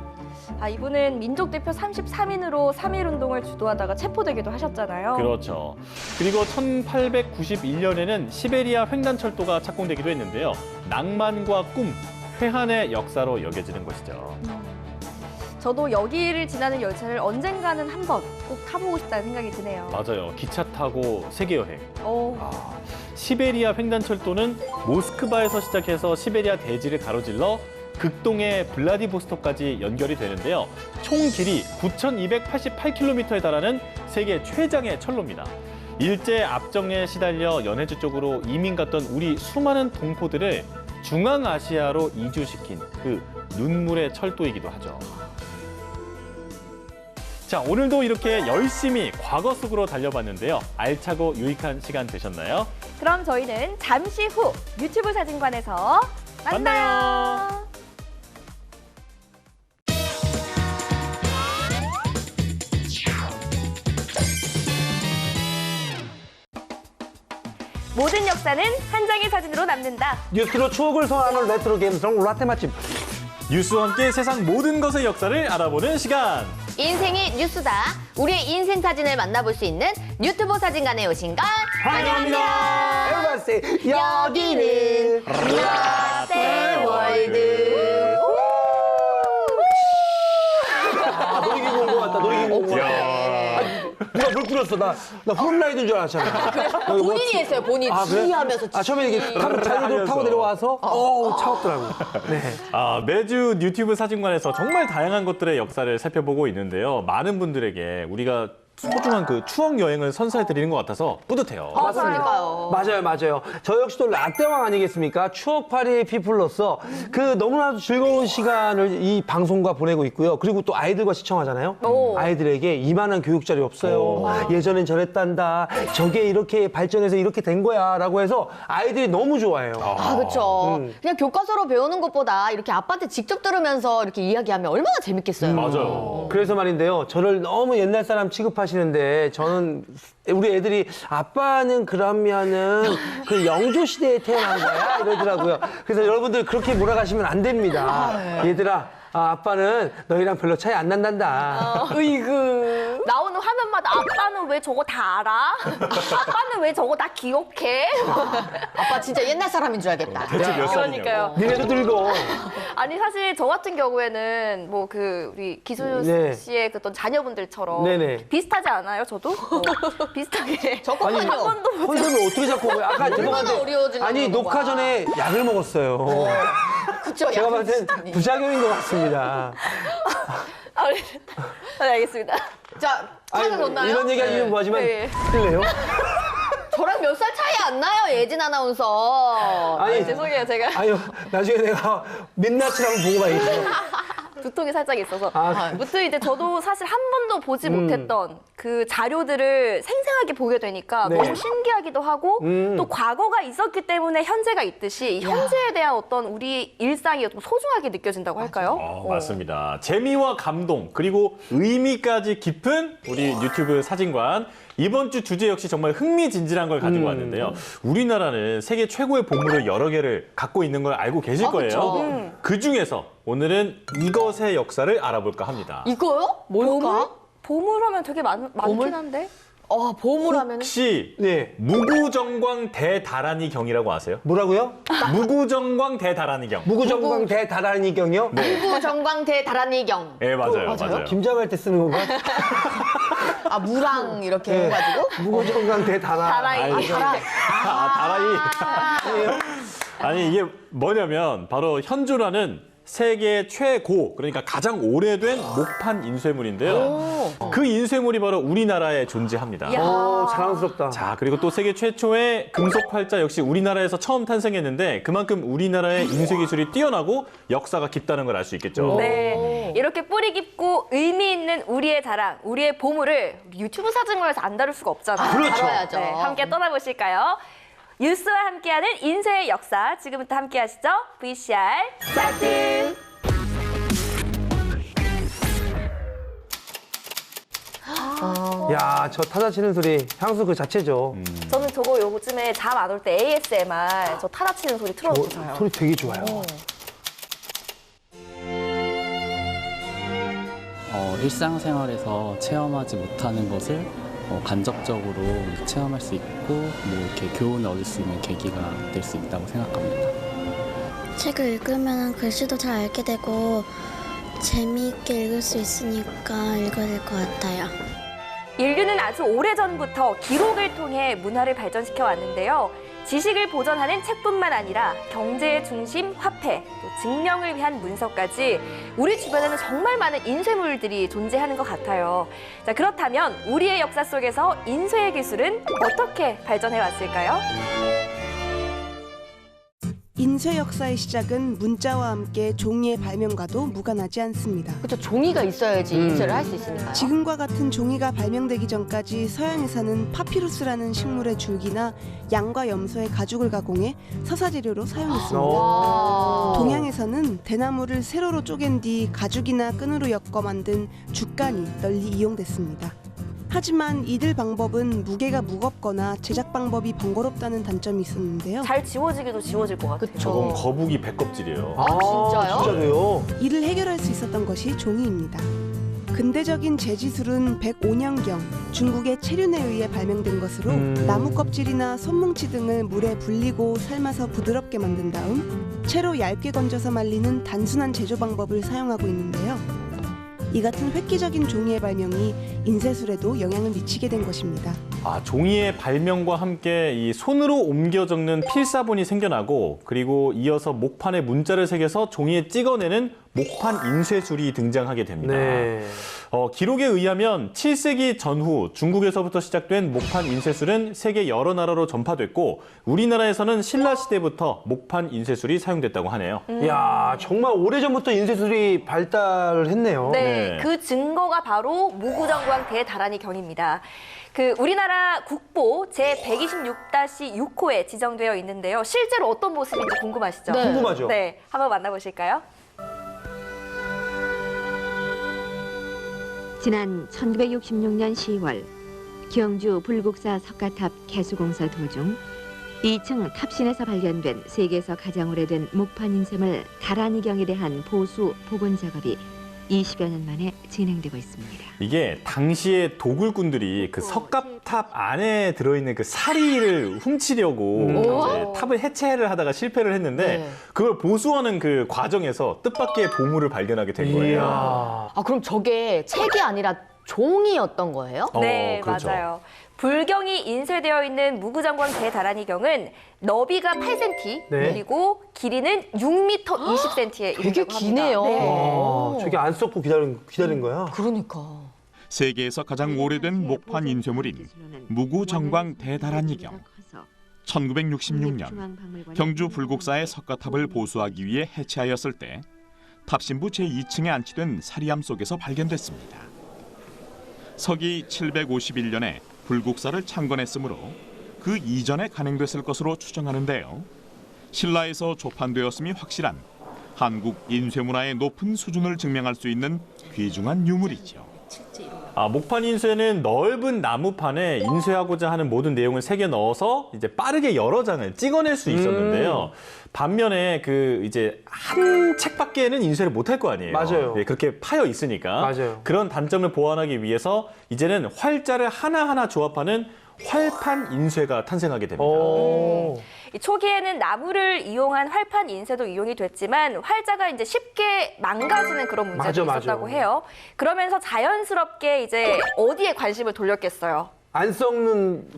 이분은 민족대표 33인으로 3.1운동을 주도하다가 체포되기도 하셨잖아요. 그렇죠. 그리고 1891년에는 시베리아 횡단철도가 착공되기도 했는데요. 낭만과 꿈, 회한의 역사로 여겨지는 것이죠. 저도 여기를 지나는 열차를 언젠가는 한번 꼭 타보고 싶다는 생각이 드네요. 맞아요. 기차 타고 세계여행. 오. 시베리아 횡단철도는 모스크바에서 시작해서 시베리아 대지를 가로질러 극동의 블라디보스토크까지 연결이 되는데요. 총 길이 9,288km에 달하는 세계 최장의 철로입니다. 일제 압정에 시달려 연해주 쪽으로 이민 갔던 우리 수많은 동포들을 중앙아시아로 이주시킨 그 눈물의 철도이기도 하죠. 자, 오늘도 이렇게 열심히 과거 속으로 달려봤는데요. 알차고 유익한 시간 되셨나요? 그럼 저희는 잠시 후 유튜브 사진관에서 만나요. 모든 역사는 한 장의 사진으로 남는다. 뉴스로 추억을 소환하는 레트로 게임성 라떼 맛집. 뉴스와 함께 세상 모든 것의 역사를 알아보는 시간. 인생이 뉴스다. 우리의 인생 사진을 만나볼 수 있는 유튜브 사진관에 오신 걸 환영합니다. Everybody say, 여기는 라떼 월드. 놀이기구 온 것 같다. 놀이기구 온 것 같다. 누가 물 뿌렸어. 나 홈라이드인 줄 알았잖아. 본인이 했어요. 본인이 지휘하면서. 처음에 이게 자유로 타고 내려와서 어우 차갑더라고. 네. 매주 유튜브 사진관에서 정말 다양한 것들의 역사를 살펴보고 있는데요. 많은 분들에게 우리가 소중한 그 추억 여행을 선사해 드리는 것 같아서 뿌듯해요. 그러니까요. 맞아요. 저 역시도 라떼왕 아니겠습니까? 추억팔이 피플로서 그 너무나도 즐거운 시간을 이 방송과 보내고 있고요. 그리고 또 아이들과 시청하잖아요. 아이들에게 이만한 교육자료 없어요. 예전엔 저랬단다. 저게 이렇게 발전해서 이렇게 된 거야. 라고 해서 아이들이 너무 좋아해요. 그렇죠. 그냥 교과서로 배우는 것보다 이렇게 아빠한테 직접 들으면서 이렇게 이야기하면 얼마나 재밌겠어요. 맞아요. 그래서 말인데요. 저를 너무 옛날 사람 취급하시는데 저는 우리 애들이 아빠는 그러면은 그 영조 시대에 태어난 거야 이러더라고요. 그래서 여러분들 그렇게 몰아가시면 안 됩니다. 얘들아. 아빠는 너희랑 별로 차이 안 난단다. 으이그. 나오는 화면마다 아빠는 왜 저거 다 알아? 아빠는 왜 저거 다 기억해? 아빠 진짜 옛날 사람인 줄 알겠다. 대체 몇 살이냐고. 그러니까요. 니네도 들고. 아니 사실 저 같은 경우에는 뭐 그 우리 기수 네. 씨의 어떤 자녀분들처럼 네네. 비슷하지 않아요? 저도 비슷하게. 잠깐만요. 컨셉을 어떻게 잡고 온 거야? 아까 얼마나 죄송한데 어려워지려고 아니 그러는 녹화 거야. 전에 약을 먹었어요. 그쵸. 제가 약간 봤을 땐 비슷하니. 부작용인 것 같습니다. 네, 알겠습니다. 자, 차가 졌나요? 이런 얘기 하시면 뭐하지만 네. 틀려요? 저랑 몇 살 차이 안 나요, 예진 아나운서. 아니, 죄송해요, 제가. 아니요, 나중에 내가 민낯을 한번 보고 봐야겠어요. 두통이 살짝 있어서. 아, 무튼 이제 저도 사실 한 번도 보지 못했던 그 자료들을 생생하게 보게 되니까 네. 너무 신기하기도 하고 또 과거가 있었기 때문에 현재가 있듯이 이 현재에 대한 어떤 우리 일상이 좀 소중하게 느껴진다고 할까요? 맞습니다. 재미와 감동 그리고 의미까지 깊은 우리 유튜브 사진관. 이번 주 주제 역시 정말 흥미진진한 걸 가지고 왔는데요. 우리나라는 세계 최고의 보물을 여러 개를 갖고 있는 걸 알고 계실 거예요. 그중에서 오늘은 이것의 역사를 알아볼까 합니다. 이거요? 뭘까? 보물하면 되게 많긴 한데. 보물하면 혹시 네. 무구정광 대다란이 경이라고 아세요? 뭐라고요? 무구정광 대다란이 경. 무구정광 대다란이경이요? 무구정광대 다란이경. 네, 맞아요. 김장할 때 쓰는 건가? 무랑 이렇게 네. 해가지고. 무구정광 다란이. 다란. 다란이. 아니 이게 뭐냐면 바로 현존하는 세계 최고, 그러니까 가장 오래된 목판 인쇄물인데요. 그 인쇄물이 바로 우리나라에 존재합니다. 오, 자랑스럽다. 자, 그리고 또 세계 최초의 금속 활자 역시 우리나라에서 처음 탄생했는데 그만큼 우리나라의 인쇄 기술이 뛰어나고 역사가 깊다는 걸 알 수 있겠죠. 네, 이렇게 뿌리 깊고 의미 있는 우리의 자랑, 우리의 보물을 유튜브 사진관에서 안 다룰 수가 없잖아요. 그렇죠. 다뤄야죠. 네, 함께 떠나보실까요? 뉴스와 함께하는 인쇄의 역사, 지금부터 함께하시죠. VCR 스타트! 야, 저 타자 치는 소리 향수 그 자체죠. 저는 저거 요즘에 잠 안 올 때 ASMR 저 타자 치는 소리 틀어놓고 자요. 소리 되게 좋아요. 일상생활에서 체험하지 못하는 것을 간접적으로 체험할 수 있고 이렇게 교훈을 얻을 수 있는 계기가 될 수 있다고 생각합니다. 책을 읽으면 글씨도 잘 알게 되고 재미있게 읽을 수 있으니까 읽어야 될 것 같아요. 인류는 아주 오래전부터 기록을 통해 문화를 발전시켜 왔는데요. 지식을 보존하는 책뿐만 아니라 경제의 중심 화폐, 또 증명을 위한 문서까지 우리 주변에는 정말 많은 인쇄물들이 존재하는 것 같아요. 자, 그렇다면 우리의 역사 속에서 인쇄의 기술은 어떻게 발전해 왔을까요? 인쇄 역사의 시작은 문자와 함께 종이의 발명과도 무관하지 않습니다. 그렇죠. 종이가 있어야지 인쇄를 할 수 있으니까요. 지금과 같은 종이가 발명되기 전까지 서양에서는 파피루스라는 식물의 줄기나 양과 염소의 가죽을 가공해 서사재료로 사용했습니다. 와. 동양에서는 대나무를 세로로 쪼갠 뒤 가죽이나 끈으로 엮어 만든 죽간이 널리 이용됐습니다. 하지만 이들 방법은 무게가 무겁거나 제작 방법이 번거롭다는 단점이 있었는데요. 잘 지워지기도 지워질 것 같아요. 저건 거북이 배껍질이에요. 진짜요? 진짜로요? 이를 해결할 수 있었던 것이 종이입니다. 근대적인 재지술은 105년경 중국의 체륜에 의해 발명된 것으로 나무 껍질이나 손뭉치 등을 물에 불리고 삶아서 부드럽게 만든 다음 채로 얇게 건져서 말리는 단순한 제조 방법을 사용하고 있는데요. 이 같은 획기적인 종이의 발명이 인쇄술에도 영향을 미치게 된 것입니다. 종이의 발명과 함께 이 손으로 옮겨 적는 필사본이 생겨나고 그리고 이어서 목판에 문자를 새겨서 종이에 찍어내는 목판 인쇄술이 등장하게 됩니다. 네. 기록에 의하면 7세기 전후 중국에서부터 시작된 목판 인쇄술은 세계 여러 나라로 전파됐고 우리나라에서는 신라 시대부터 목판 인쇄술이 사용됐다고 하네요. 야, 정말 오래전부터 인쇄술이 발달을 했네요. 네, 그 증거가 바로 무구정광 대다란이 경입니다. 그 우리나라 국보 제126-6호에 지정되어 있는데요. 실제로 어떤 모습인지 궁금하시죠? 네. 궁금하죠? 네, 한번 만나보실까요? 지난 1966년 10월 경주 불국사 석가탑 개수공사 도중 2층 탑신에서 발견된 세계에서 가장 오래된 목판 인쇄물 다란이경에 대한 보수 복원 작업이 20여 년 만에 진행되고 있습니다. 이게 당시에 도굴꾼들이 그 석가탑 안에 들어있는 그 사리를 훔치려고 이제 탑을 해체를 하다가 실패를 했는데 그걸 보수하는 그 과정에서 뜻밖의 보물을 발견하게 된 거예요. 아, 그럼 저게 책이 아니라 종이였던 거예요? 네, 그렇죠. 맞아요. 불경이 인쇄되어 있는 무구정광 대다란이경은 너비가 8cm, 네. 그리고 길이는 6m 20cm에 되게 기네요. 저게 안 썼고 기다린 거야? 그러니까. 세계에서 가장 오래된 목판 인쇄물인 무구정광 대다란이경. 1966년 경주 불국사의 석가탑을 보수하기 위해 해체하였을 때 탑신부 제2층에 안치된 사리암 속에서 발견됐습니다. 서기 751년에 불국사를 창건했으므로 그 이전에 간행됐을 것으로 추정하는데요. 신라에서 조판되었음이 확실한 한국 인쇄문화의 높은 수준을 증명할 수 있는 귀중한 유물이죠. 목판 인쇄는 넓은 나무판에 인쇄하고자 하는 모든 내용을 새겨 넣어서 이제 빠르게 여러 장을 찍어낼 수 있었는데요. 반면에 이제 한 책밖에는 인쇄를 못할 거 아니에요. 맞아요. 네, 그렇게 파여 있으니까. 맞아요. 그런 단점을 보완하기 위해서 이제는 활자를 하나하나 조합하는 활판 인쇄가 탄생하게 됩니다. 이 초기에는 나무를 이용한 활판 인쇄도 이용이 됐지만 활자가 이제 쉽게 망가지는 그런 문제도 있었다고 해요. 그러면서 자연스럽게 이제 어디에 관심을 돌렸겠어요? 안 썩는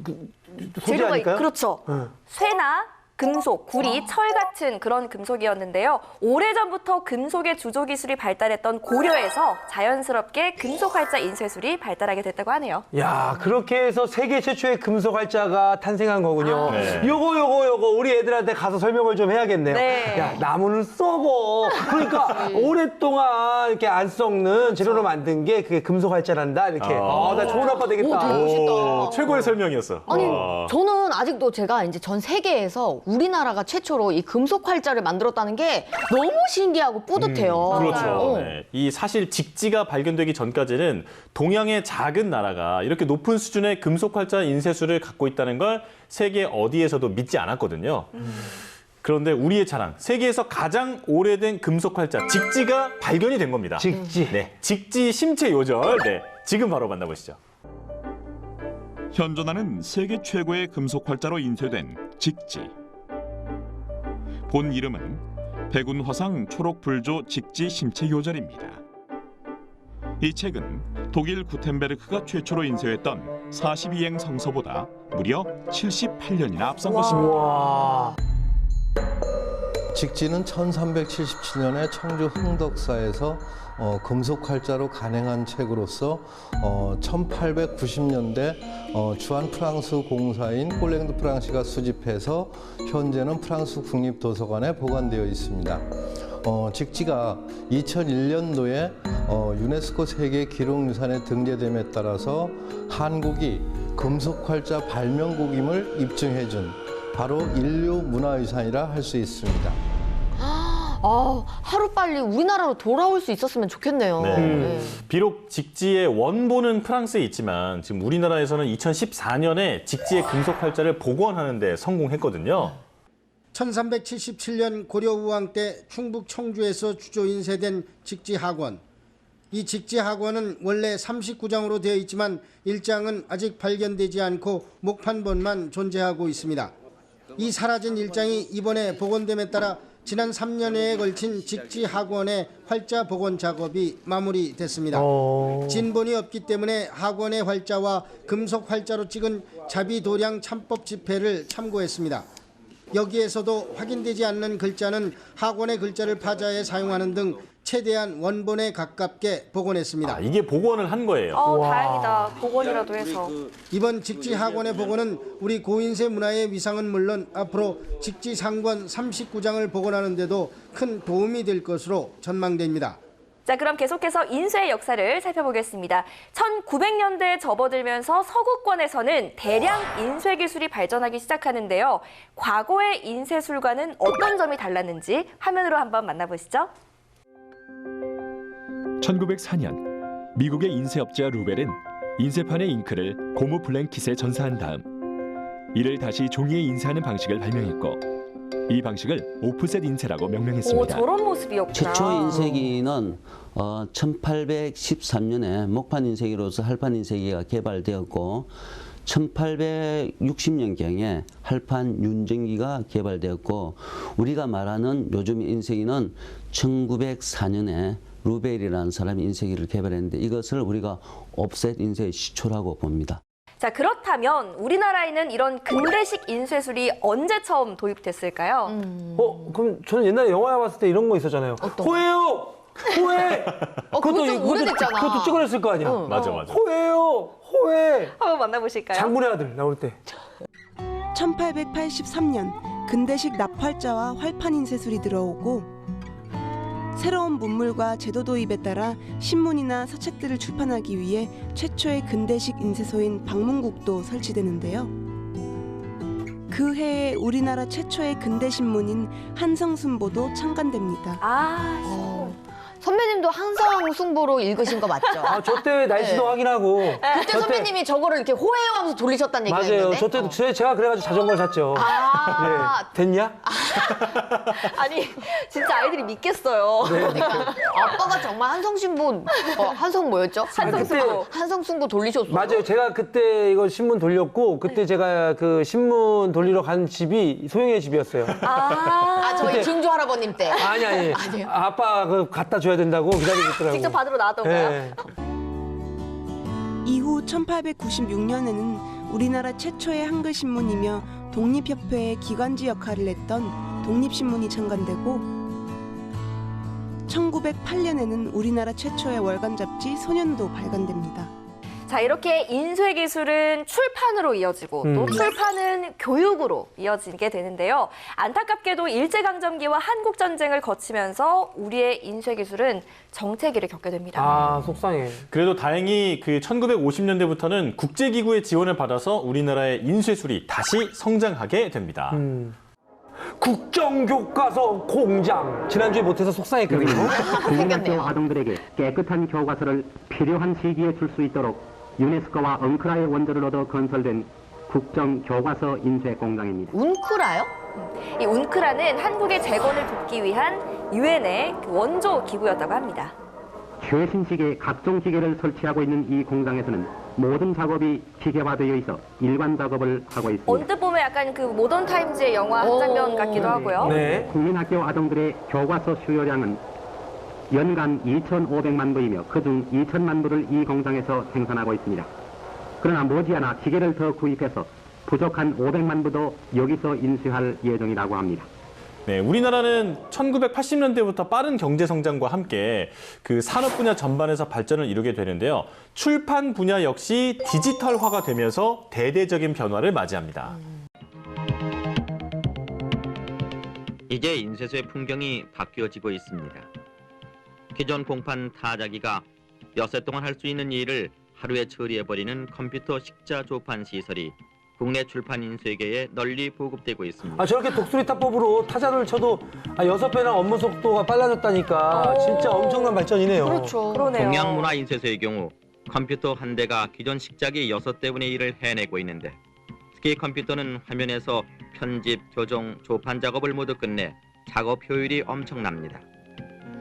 소재 아닐까요? 그렇죠. 쇠나 금속, 구리, 철 같은 그런 금속이었는데요. 오래전부터 금속의 주조 기술이 발달했던 고려에서 자연스럽게 금속 활자 인쇄술이 발달하게 됐다고 하네요. 야, 그렇게 해서 세계 최초의 금속 활자가 탄생한 거군요. 네. 요거 우리 애들한테 가서 설명을 좀 해야겠네요. 네. 야, 나무는 썩어. 그러니까 오랫동안 이렇게 안 썩는 재료로 만든 게 그게 금속 활자란다. 이렇게. 나 좋은 아빠 되겠다. 되게 멋있다. 최고의 설명이었어. 아니, 저는 아직도 제가 이제 전 세계에서 우리나라가 최초로 이 금속 활자를 만들었다는 게 너무 신기하고 뿌듯해요. 그렇죠. 네. 이 사실 직지가 발견되기 전까지는 동양의 작은 나라가 이렇게 높은 수준의 금속 활자 인쇄술을 갖고 있다는 걸 세계 어디에서도 믿지 않았거든요. 그런데 우리의 자랑, 세계에서 가장 오래된 금속 활자 직지가 발견이 된 겁니다. 직지. 네, 직지 심체 요절. 네, 지금 바로 만나보시죠. 현존하는 세계 최고의 금속 활자로 인쇄된 직지. 본 이름은 백운 화상 초록 불조 직지 심체 요절입니다. 이 책은 독일 구텐베르크가 최초로 인쇄했던 42행 성서보다 무려 78년이나 앞선 것입니다. 와. 직지는 1377년에 청주 흥덕사에서 금속 활자로 간행한 책으로서 1890년대 주한 프랑스 공사인 폴랭드 프랑시가 수집해서 현재는 프랑스 국립도서관에 보관되어 있습니다. 직지가 2001년도에 유네스코 세계 기록유산에 등재됨에 따라서 한국이 금속 활자 발명국임을 입증해준 바로 인류 문화유산이라 할 수 있습니다. 하루빨리 우리나라로 돌아올 수 있었으면 좋겠네요. 네. 비록 직지의 원본은 프랑스에 있지만 지금 우리나라에서는 2014년에 직지의 금속 활자를 복원하는 데 성공했거든요. 1377년 고려우왕 때 충북 청주에서 주조 인쇄된 직지학원. 이 직지학원은 원래 39장으로 되어 있지만 1장은 아직 발견되지 않고 목판본만 존재하고 있습니다. 이 사라진 1장이 이번에 복원됨에 따라 지난 3년여에 걸친 직지학원의 활자 복원 작업이 마무리됐습니다. 진본이 없기 때문에 학원의 활자와 금속 활자로 찍은 자비도량 참법 집회를 참고했습니다. 여기에서도 확인되지 않는 글자는 학원의 글자를 파자해 사용하는 등 최대한 원본에 가깝게 복원했습니다. 이게 복원을 한 거예요. 다행이다. 복원이라도 해서. 이번 직지학원의 복원은 우리 고인쇄 문화의 위상은 물론 앞으로 직지상권 39장을 복원하는 데도 큰 도움이 될 것으로 전망됩니다. 자, 그럼 계속해서 인쇄의 역사를 살펴보겠습니다. 1900년대에 접어들면서 서구권에서는 대량 인쇄 기술이 발전하기 시작하는데요. 과거의 인쇄술과는 어떤 점이 달랐는지 화면으로 한번 만나보시죠. 1904년 미국의 인쇄업자 루벨은 인쇄판의 잉크를 고무 블랭킷에 전사한 다음 이를 다시 종이에 인쇄하는 방식을 발명했고 이 방식을 오프셋 인쇄라고 명명했습니다. 저런 모습이었구나. 최초 인쇄기는 1813년에 목판 인쇄기로서 할판 인쇄기가 개발되었고 1860년경에 할판 윤정기가 개발되었고 우리가 말하는 요즘 인쇄기는 1904년에 루벨이라는 사람이 인쇄기를 개발했는데 이것을 우리가 옵셋 인쇄의 시초라고 봅니다. 자, 그렇다면 우리나라에는 이런 근대식 인쇄술이 언제 처음 도입됐을까요? 그럼 저는 옛날에 영화에 봤을 때 이런 거 있었잖아요. 호해요! 호해! 그것도 오래됐잖아. 그것도 찍어냈을 거 아니야. 맞아. 호해요! 호해! 한번 만나보실까요? 장군의 아들 나올 때. 1883년 근대식 납활자와 활판 인쇄술이 들어오고 새로운 문물과 제도 도입에 따라 신문이나 서책들을 출판하기 위해 최초의 근대식 인쇄소인 방문국도 설치되는데요. 그 해에 우리나라 최초의 근대신문인 한성순보도 창간됩니다. 선배님도 항성승보로 읽으신 거 맞죠? 저 때 날씨도 확인하고. 그때 선배님이 저거를 이렇게 호해하면서 돌리셨다는 얘기가 맞아요. 있는데? 저 때도 제가 그래가지고 자전거를 샀죠. 네. 됐냐? 아니 진짜 아이들이 믿겠어요. 그러니까 아빠가 정말 한성신문, 한성 뭐였죠? 한성승보 돌리셨어요. 맞아요. 제가 그때 이거 신문 돌렸고 그때 제가 그 신문 돌리러 간 집이 소영이의 집이었어요. 저희 그때- 증조 할아버님 때. 아니. 아니에요. 아빠 그 갖다 줘야 된다고 기다리고 있더라고. 직접 받으러 나왔던가요? 네. 이후 1896년에는 우리나라 최초의 한글 신문이며 독립협회의 기관지 역할을 했던 독립신문이 창간되고 1908년에는 우리나라 최초의 월간 잡지 소년도 발간됩니다. 자, 이렇게 인쇄 기술은 출판으로 이어지고 또 출판은 교육으로 이어지게 되는데요. 안타깝게도 일제강점기와 한국전쟁을 거치면서 우리의 인쇄 기술은 정체기를 겪게 됩니다. 속상해. 그래도 다행히 그 1950년대부터는 국제기구의 지원을 받아서 우리나라의 인쇄술이 다시 성장하게 됩니다. 국정교과서 공장. 지난주에 못해서 속상했거든요. 국민학교 아동들에게 깨끗한 교과서를 필요한 시기에 줄 수 있도록 유네스코와 엉크라의 원조를 얻어 건설된 국정교과서 인쇄 공장입니다. 운크라요? 이 운크라는 한국의 재건을 돕기 위한 유엔의 원조 기구였다고 합니다. 최신 시기의 각종 기계를 설치하고 있는 이 공장에서는 모든 작업이 기계화되어 있어 일관 작업을 하고 있습니다. 언뜻 보면 약간 그 모던 타임즈의 영화 한 장면 같기도 하고요. 국민학교 아동들의 교과서 수요량은 연간 2,500만 부이며 그중 2천만 부를 이 공장에서 생산하고 있습니다. 그러나 머지않아 기계를 더 구입해서 부족한 500만 부도 여기서 인쇄할 예정이라고 합니다. 네, 우리나라는 1980년대부터 빠른 경제 성장과 함께 그 산업 분야 전반에서 발전을 이루게 되는데요. 출판 분야 역시 디지털화가 되면서 대대적인 변화를 맞이합니다. 이제 인쇄소의 풍경이 바뀌어지고 있습니다. 기존 공판 타자기가 엿새 동안 할 수 있는 일을 하루에 처리해버리는 컴퓨터 식자 조판 시설이 국내 출판 인쇄계에 널리 보급되고 있습니다. 저렇게 독수리타법으로 타자를 쳐도 6배나 업무 속도가 빨라졌다니까 진짜 엄청난 발전이네요. 그렇죠. 동양문화인쇄소의 경우 컴퓨터 한 대가 기존 식자기 6대분의 1을 해내고 있는데 특히 컴퓨터는 화면에서 편집, 교정, 조판 작업을 모두 끝내 작업 효율이 엄청납니다.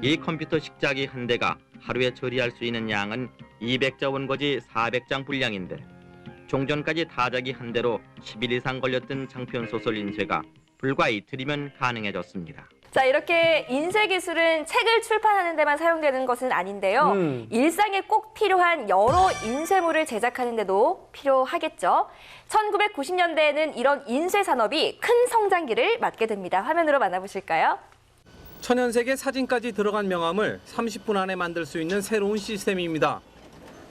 이 컴퓨터 식자기 한 대가 하루에 처리할 수 있는 양은 200자 원고지 400장 분량인데 종전까지 타자기 한 대로 10일 이상 걸렸던 장편 소설 인쇄가 불과 이틀이면 가능해졌습니다. 자, 이렇게 인쇄 기술은 책을 출판하는 데만 사용되는 것은 아닌데요. 일상에 꼭 필요한 여러 인쇄물을 제작하는 데도 필요하겠죠. 1990년대에는 이런 인쇄 산업이 큰 성장기를 맞게 됩니다. 화면으로 만나보실까요? 천연색의 사진까지 들어간 명함을 30분 안에 만들 수 있는 새로운 시스템입니다.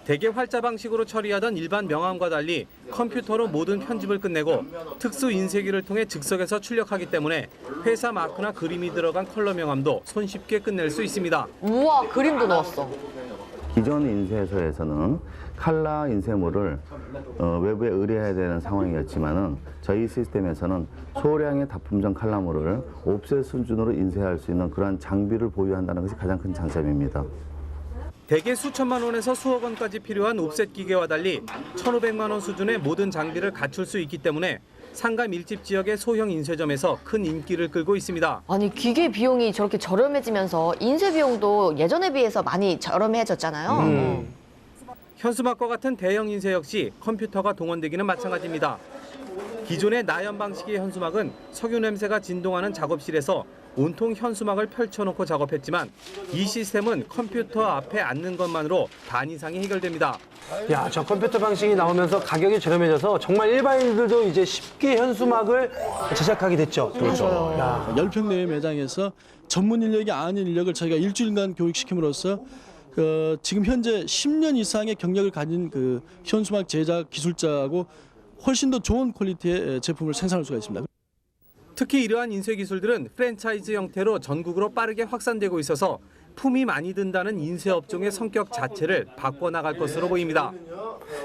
대개 활자 방식으로 처리하던 일반 명함과 달리 컴퓨터로 모든 편집을 끝내고 특수 인쇄기를 통해 즉석에서 출력하기 때문에 회사 마크나 그림이 들어간 컬러 명함도 손쉽게 끝낼 수 있습니다. 우와, 그림도 넣었어. 기존 인쇄소에서는 칼라 인쇄물을 외부에 의뢰해야 되는 상황이었지만은 저희 시스템에서는 소량의 다품종 칼라물을 옵셋 수준으로 인쇄할 수 있는 그러한 장비를 보유한다는 것이 가장 큰 장점입니다. 대개 수천만 원에서 수억 원까지 필요한 옵셋 기계와 달리 1,500만 원 수준의 모든 장비를 갖출 수 있기 때문에 상가 밀집 지역의 소형 인쇄점에서 큰 인기를 끌고 있습니다. 아니, 기계 비용이 저렇게 저렴해지면서 인쇄 비용도 예전에 비해서 많이 저렴해졌잖아요. 현수막과 같은 대형 인쇄 역시 컴퓨터가 동원되기는 마찬가지입니다. 기존의 나연 방식의 현수막은 석유 냄새가 진동하는 작업실에서 온통 현수막을 펼쳐놓고 작업했지만 이 시스템은 컴퓨터 앞에 앉는 것만으로 반 이상이 해결됩니다. 야, 저 컴퓨터 방식이 나오면서 가격이 저렴해져서 정말 일반인들도 이제 쉽게 현수막을 제작하게 됐죠. 그렇죠. 10평 내외 매장에서 전문 인력이 아닌 인력을 저희가 일주일간 교육시킴으로써 지금 현재 10년 이상의 경력을 가진 그 현수막 제작 기술자하고 훨씬 더 좋은 퀄리티의 제품을 생산할 수가 있습니다. 특히 이러한 인쇄 기술들은 프랜차이즈 형태로 전국으로 빠르게 확산되고 있어서 품이 많이 든다는 인쇄 업종의 성격 자체를 바꿔나갈 것으로 보입니다.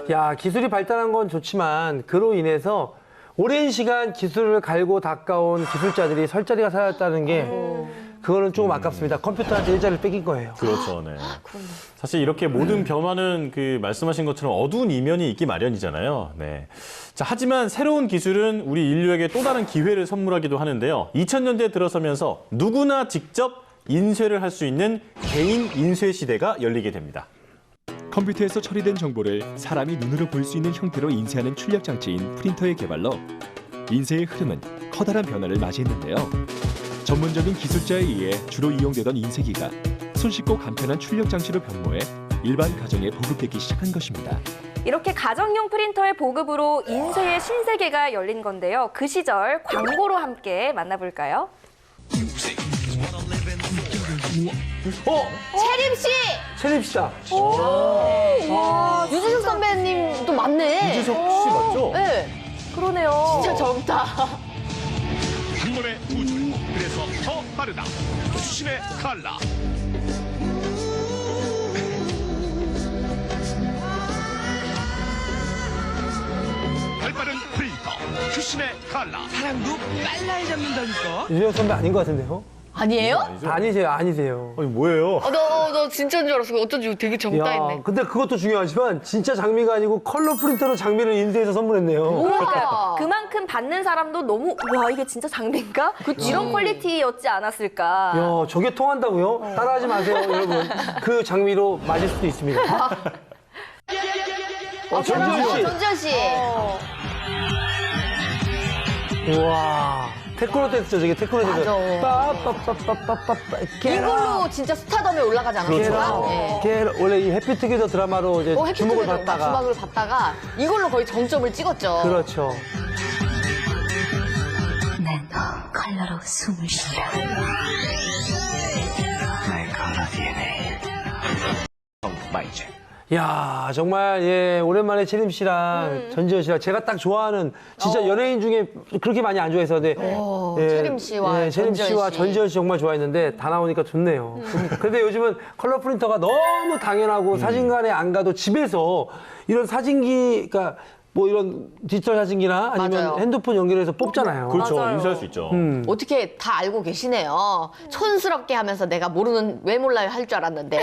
야, 기술이 발달한 건 좋지만 그로 인해서 오랜 시간 기술을 갈고 닦아온 기술자들이 설 자리가 사라졌다는 게 그거는 조금 아깝습니다. 컴퓨터한테 일자리를 뺏긴 거예요. 그렇죠. 네. 사실 이렇게 모든 변화는 그 말씀하신 것처럼 어두운 이면이 있기 마련이잖아요. 네. 자, 하지만 새로운 기술은 우리 인류에게 또 다른 기회를 선물하기도 하는데요. 2000년대에 들어서면서 누구나 직접 인쇄를 할 수 있는 개인 인쇄 시대가 열리게 됩니다. 컴퓨터에서 처리된 정보를 사람이 눈으로 볼 수 있는 형태로 인쇄하는 출력 장치인 프린터의 개발로 인쇄의 흐름은 커다란 변화를 맞이했는데요. 전문적인 기술자에 의해 주로 이용되던 인쇄기가 손쉽고 간편한 출력 장치로 변모해 일반 가정에 보급되기 시작한 것입니다. 이렇게 가정용 프린터의 보급으로 인쇄의 신세계가 열린 건데요. 그 시절 광고로 함께 만나볼까요? 채림 씨! 채림 씨다. 와, 유재석 선배님도 맞네. 유재석 씨 맞죠? 네. 그러네요. 진짜 젊다. 한 번에 두 줄, 그래서 더 빠르다. 수신의 칼라. 발빠른 프린터, 수신의 칼라. 사람도 빨라야 잡는다니까. 유재석 선배 아닌 것 같은데요? 아니에요? 아니세요, 아니세요. 아니, 뭐예요? 너 진짜인 줄 알았어. 어쩐지 되게 젊다 했네. 근데 그것도 중요하지만 진짜 장미가 아니고 컬러 프린터로 장미를 인쇄해서 선물했네요. 그러니까 그만큼 받는 사람도 너무 와 이게 진짜 장비인가? 이런 퀄리티였지 않았을까? 야, 저게 통한다고요? 따라하지 마세요, 여러분. 그 장미로 맞을 수도 있습니다. 전지현 씨. 우와. 테크노 댄스죠, 저게 테크노 댄스. 이걸로 진짜 스타덤에 올라가지 않았어요? 그렇죠. 원래 이 해피투게더 드라마로 이제 주목을 받다가. 주목을 받다가 이걸로 거의 정점을 찍었죠. 그렇죠. 난 컬러로 숨을 쉰다. 나의 컬러 DNA. 마이제. 야, 정말 예, 오랜만에 채림 씨랑 전지현 씨랑 제가 딱 좋아하는 진짜 연예인 중에 그렇게 많이 안 좋아했었는데 채림 씨와 전지현 씨 정말 좋아했는데 다 나오니까 좋네요. 근데 요즘은 컬러 프린터가 너무 당연하고 사진관에 안 가도 집에서 이런 사진기, 그러니까 뭐 이런 디지털 사진기나 아니면 맞아요. 핸드폰 연결해서 뽑잖아요. 그렇죠. 맞아요. 인쇄할 수 있죠. 어떻게 다 알고 계시네요. 촌스럽게 하면서 내가 모르는 왜 몰라요 할 줄 알았는데.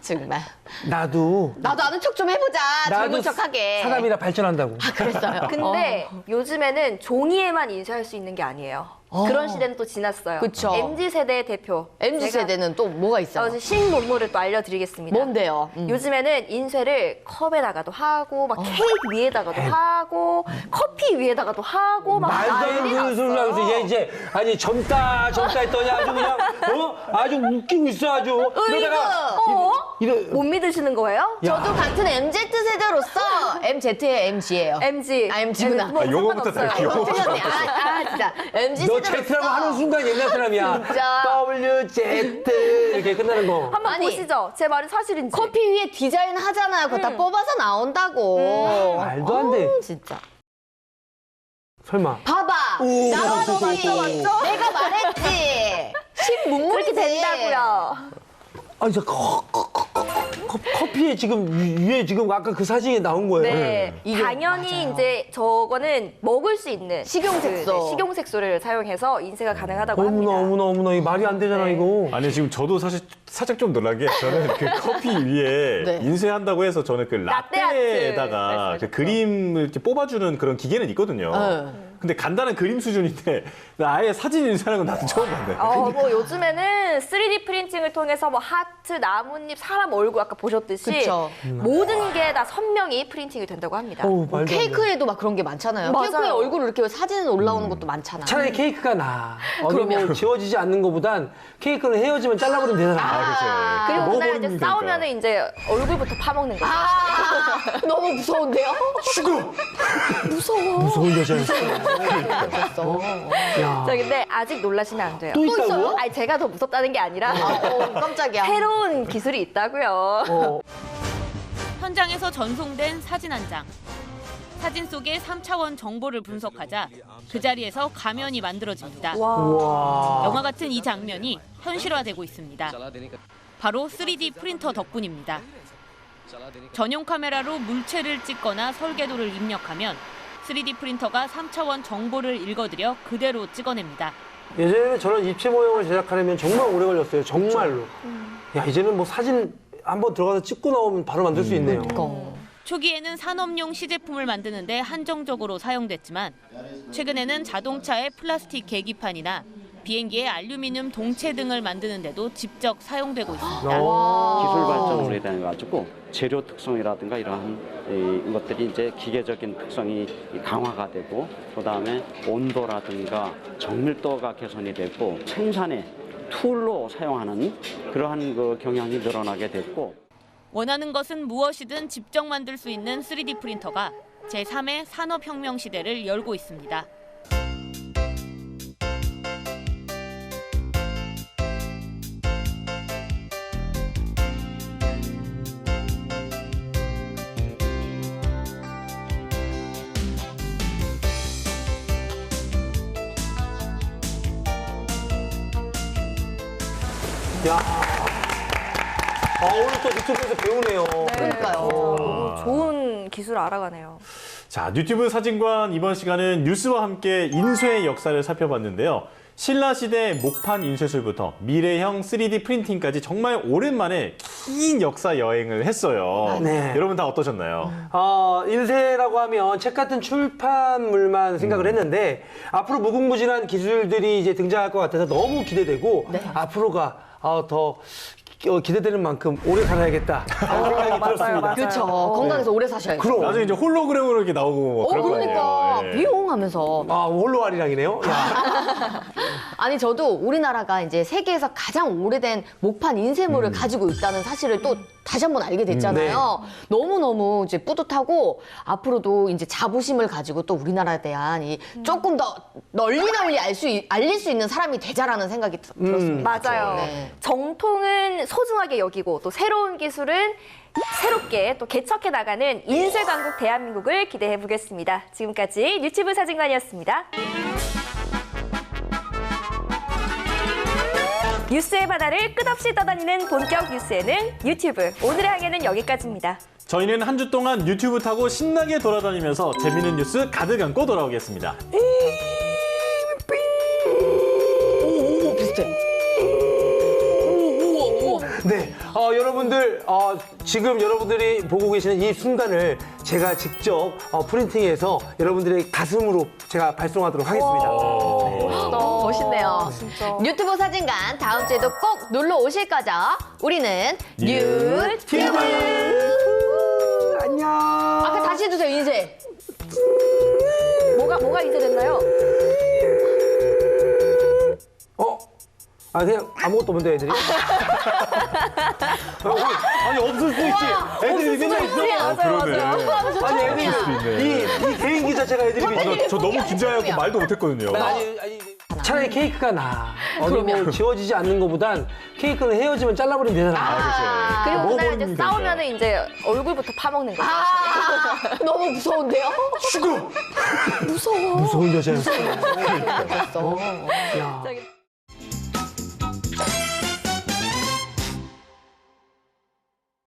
정말. 나도 아는 척 좀 해보자. 젊은 척하게. 사람이라 발전한다고. 그랬어요. 근데 요즘에는 종이에만 인쇄할 수 있는 게 아니에요. 그런 시대는 또 지났어요. 그쵸. MZ세대 대표. MZ세대는 또 뭐가 있어요? 신문물을 또 알려드리겠습니다. 뭔데요? 요즘에는 인쇄를 컵에다가도 하고 막 케이크 위에다가도 하고 커피 위에다가도 하고 막 말도 안 되는 소리를 하고 있어. 얘 이제 아니 젊다 했더니 아주 그냥 아주 웃기고 있어 아주. 이러다가 못 믿으시는 거예요? 저도 같은 MZ세대로서 MZ의 MG예요. MG. MG구나. 용어부터 다르게 틀렸네. 진짜. MZ세대로서. 너 Z라고 하는 순간 옛날 사람이야. 진짜. WZ 이렇게 끝나는 거. 한번 보시죠. 제 말이 사실인지. 커피 위에 디자인 하잖아요. 그거 다 뽑아서 나온다고. 말도 안 돼. 진짜. 설마. 봐봐. 나왔지. 맞죠? 내가 말했지. 신문물이 그렇게 된다고요. 아니 저 커피에 지금 위에 지금 아까 그 사진에 나온 거예요. 네. 당연히 맞아요. 이제 저거는 먹을 수 있는 식용색소. 식용색소를 사용해서 인쇄가 가능하다고 합니다. 어머나 이 말이 안 되잖아 이거. 아니 지금 저도 사실 살짝 좀 놀란 게 저는 그 커피 위에 네. 인쇄한다고 해서 저는 그 라떼 라떼에다가 아트 그 그림을 이렇게 뽑아주는 그런 기계는 있거든요. 근데 간단한 그림 수준인데 나 아예 사진 인쇄하는 건 나도 처음 봤네. 뭐 요즘에는 3D 프린팅을 통해서 뭐 하트, 나뭇잎, 사람 얼굴 아까 보셨듯이 그쵸. 모든 게 다 선명히 프린팅이 된다고 합니다. 케이크에도 막 그런 게 많잖아요. 맞아요. 케이크에 얼굴 이렇게 사진 올라오는 것도 많잖아. 차라리 케이크가 나아. 그러면. 뭐 지워지지 않는 것보단 케이크는 헤어지면 잘라버리면 되잖아. 그리고 그날 먹어버리면 이제 되니까. 싸우면은 이제 얼굴부터 파먹는 거죠. 너무 무서운데요? 무서운 여자였어. 자, 근데 아직 놀라시면 안 돼요. 또 있다고요? 아니 제가 더 무섭다는 게 아니라 깜짝이야. 새로운 기술이 있다고요. 현장에서 전송된 사진 한 장. 사진 속의 3차원 정보를 분석하자 그 자리에서 가면이 만들어집니다. 와. 영화 같은 이 장면이 현실화되고 있습니다. 바로 3D 프린터 덕분입니다. 전용 카메라로 물체를 찍거나 설계도를 입력하면 3D 프린터가 3차원 정보를 읽어들여 그대로 찍어냅니다. 예전에는 저런 입체 모형을 제작하려면 정말 오래 걸렸어요. 정말로. 야, 이제는 뭐 사진 한번 들어가서 찍고 나오면 바로 만들 수 있네요. 초기에는 산업용 시제품을 만드는데 한정적으로 사용됐지만 최근에는 자동차의 플라스틱 계기판이나 비행기의 알루미늄 동체 등을 만드는 데도 직접 사용되고 있습니다. 기술 발전으로 인해 가지고 재료 특성이라든가 이러한 것들이 이제 기계적인 특성이 강화가 되고 그다음에 온도라든가 정밀도가 개선이 되고 생산의 툴로 사용하는 그러한 그 경향이 늘어나게 됐고 원하는 것은 무엇이든 직접 만들 수 있는 3D 프린터가 제3의 산업혁명 시대를 열고 있습니다. 야, 오늘 또 유튜브에서 배우네요. 그러니까요. 좋은 기술 알아가네요. 자, 유튜브 사진관 이번 시간은 뉴스와 함께 인쇄의 역사를 살펴봤는데요. 신라시대 목판 인쇄술부터 미래형 3D 프린팅까지 정말 오랜만에 긴 역사 여행을 했어요. 네. 여러분 다 어떠셨나요? 인쇄라고 하면 책 같은 출판물만 생각을 했는데 앞으로 무궁무진한 기술들이 이제 등장할 것 같아서 너무 기대되고 앞으로가 더 기대되는 만큼 오래 살아야겠다. 생각이 들었습니다. 그렇죠. 건강해서 오래 사셔야죠. 그럼. 나중에 이제 홀로그램으로 이렇게 나오고 그럴 거 그러니까 아니에요. 예. 비용하면서. 홀로아리랑이네요. 아니 저도 우리나라가 이제 세계에서 가장 오래된 목판 인쇄물을 가지고 있다는 사실을 또 다시 한번 알게 됐잖아요. 너무너무 이제 뿌듯하고 앞으로도 이제 자부심을 가지고 또 우리나라에 대한 이 조금 더 널리 알릴 수 있는 사람이 되자라는 생각이 들었습니다. 맞아요. 네. 정통은 소중하게 여기고 또 새로운 기술은 새롭게 또 개척해 나가는 인쇄 강국 대한민국을 기대해 보겠습니다. 지금까지 유튜브 사진관이었습니다. 뉴스의 바다를 끝없이 떠다니는 본격 뉴스 예능 유튜브. 오늘의 항해는 여기까지입니다. 저희는 한 주 동안 유튜브 타고 신나게 돌아다니면서 재미있는 뉴스 가득 안고 돌아오겠습니다. 오, 비슷해. 네, 여러분들 지금 여러분들이 보고 계시는 이 순간을 제가 직접 프린팅해서 여러분들의 가슴으로 제가 발송하도록 하겠습니다. 너무 멋있네요. 진짜. 유튜브 사진관 다음 주에도 꼭 놀러 오실 거죠? 우리는 뉴튜브. 안녕. 아까 다시 해주세요, 인쇄. 뭐가 인쇄됐나요? 그냥 아무것도 없는데 애들이? 아니 없을 수 있지. 애들이 맨날 있어. 그러네. 아니 애들이 이 개인기 자체가 애들이 저 너무 긴장해갖고 말도 못했거든요. 아니 차라리 케이크가 나아. 어디 뭐 지워지지 않는 것보단 케이크는 헤어지면 잘라버리면 되잖아. 그리고 그날 이제 싸우면은 이제 얼굴부터 파먹는 거죠. 너무 무서운데요? 죽어. 무서워. 무서운 여자였어. 무서워. 야.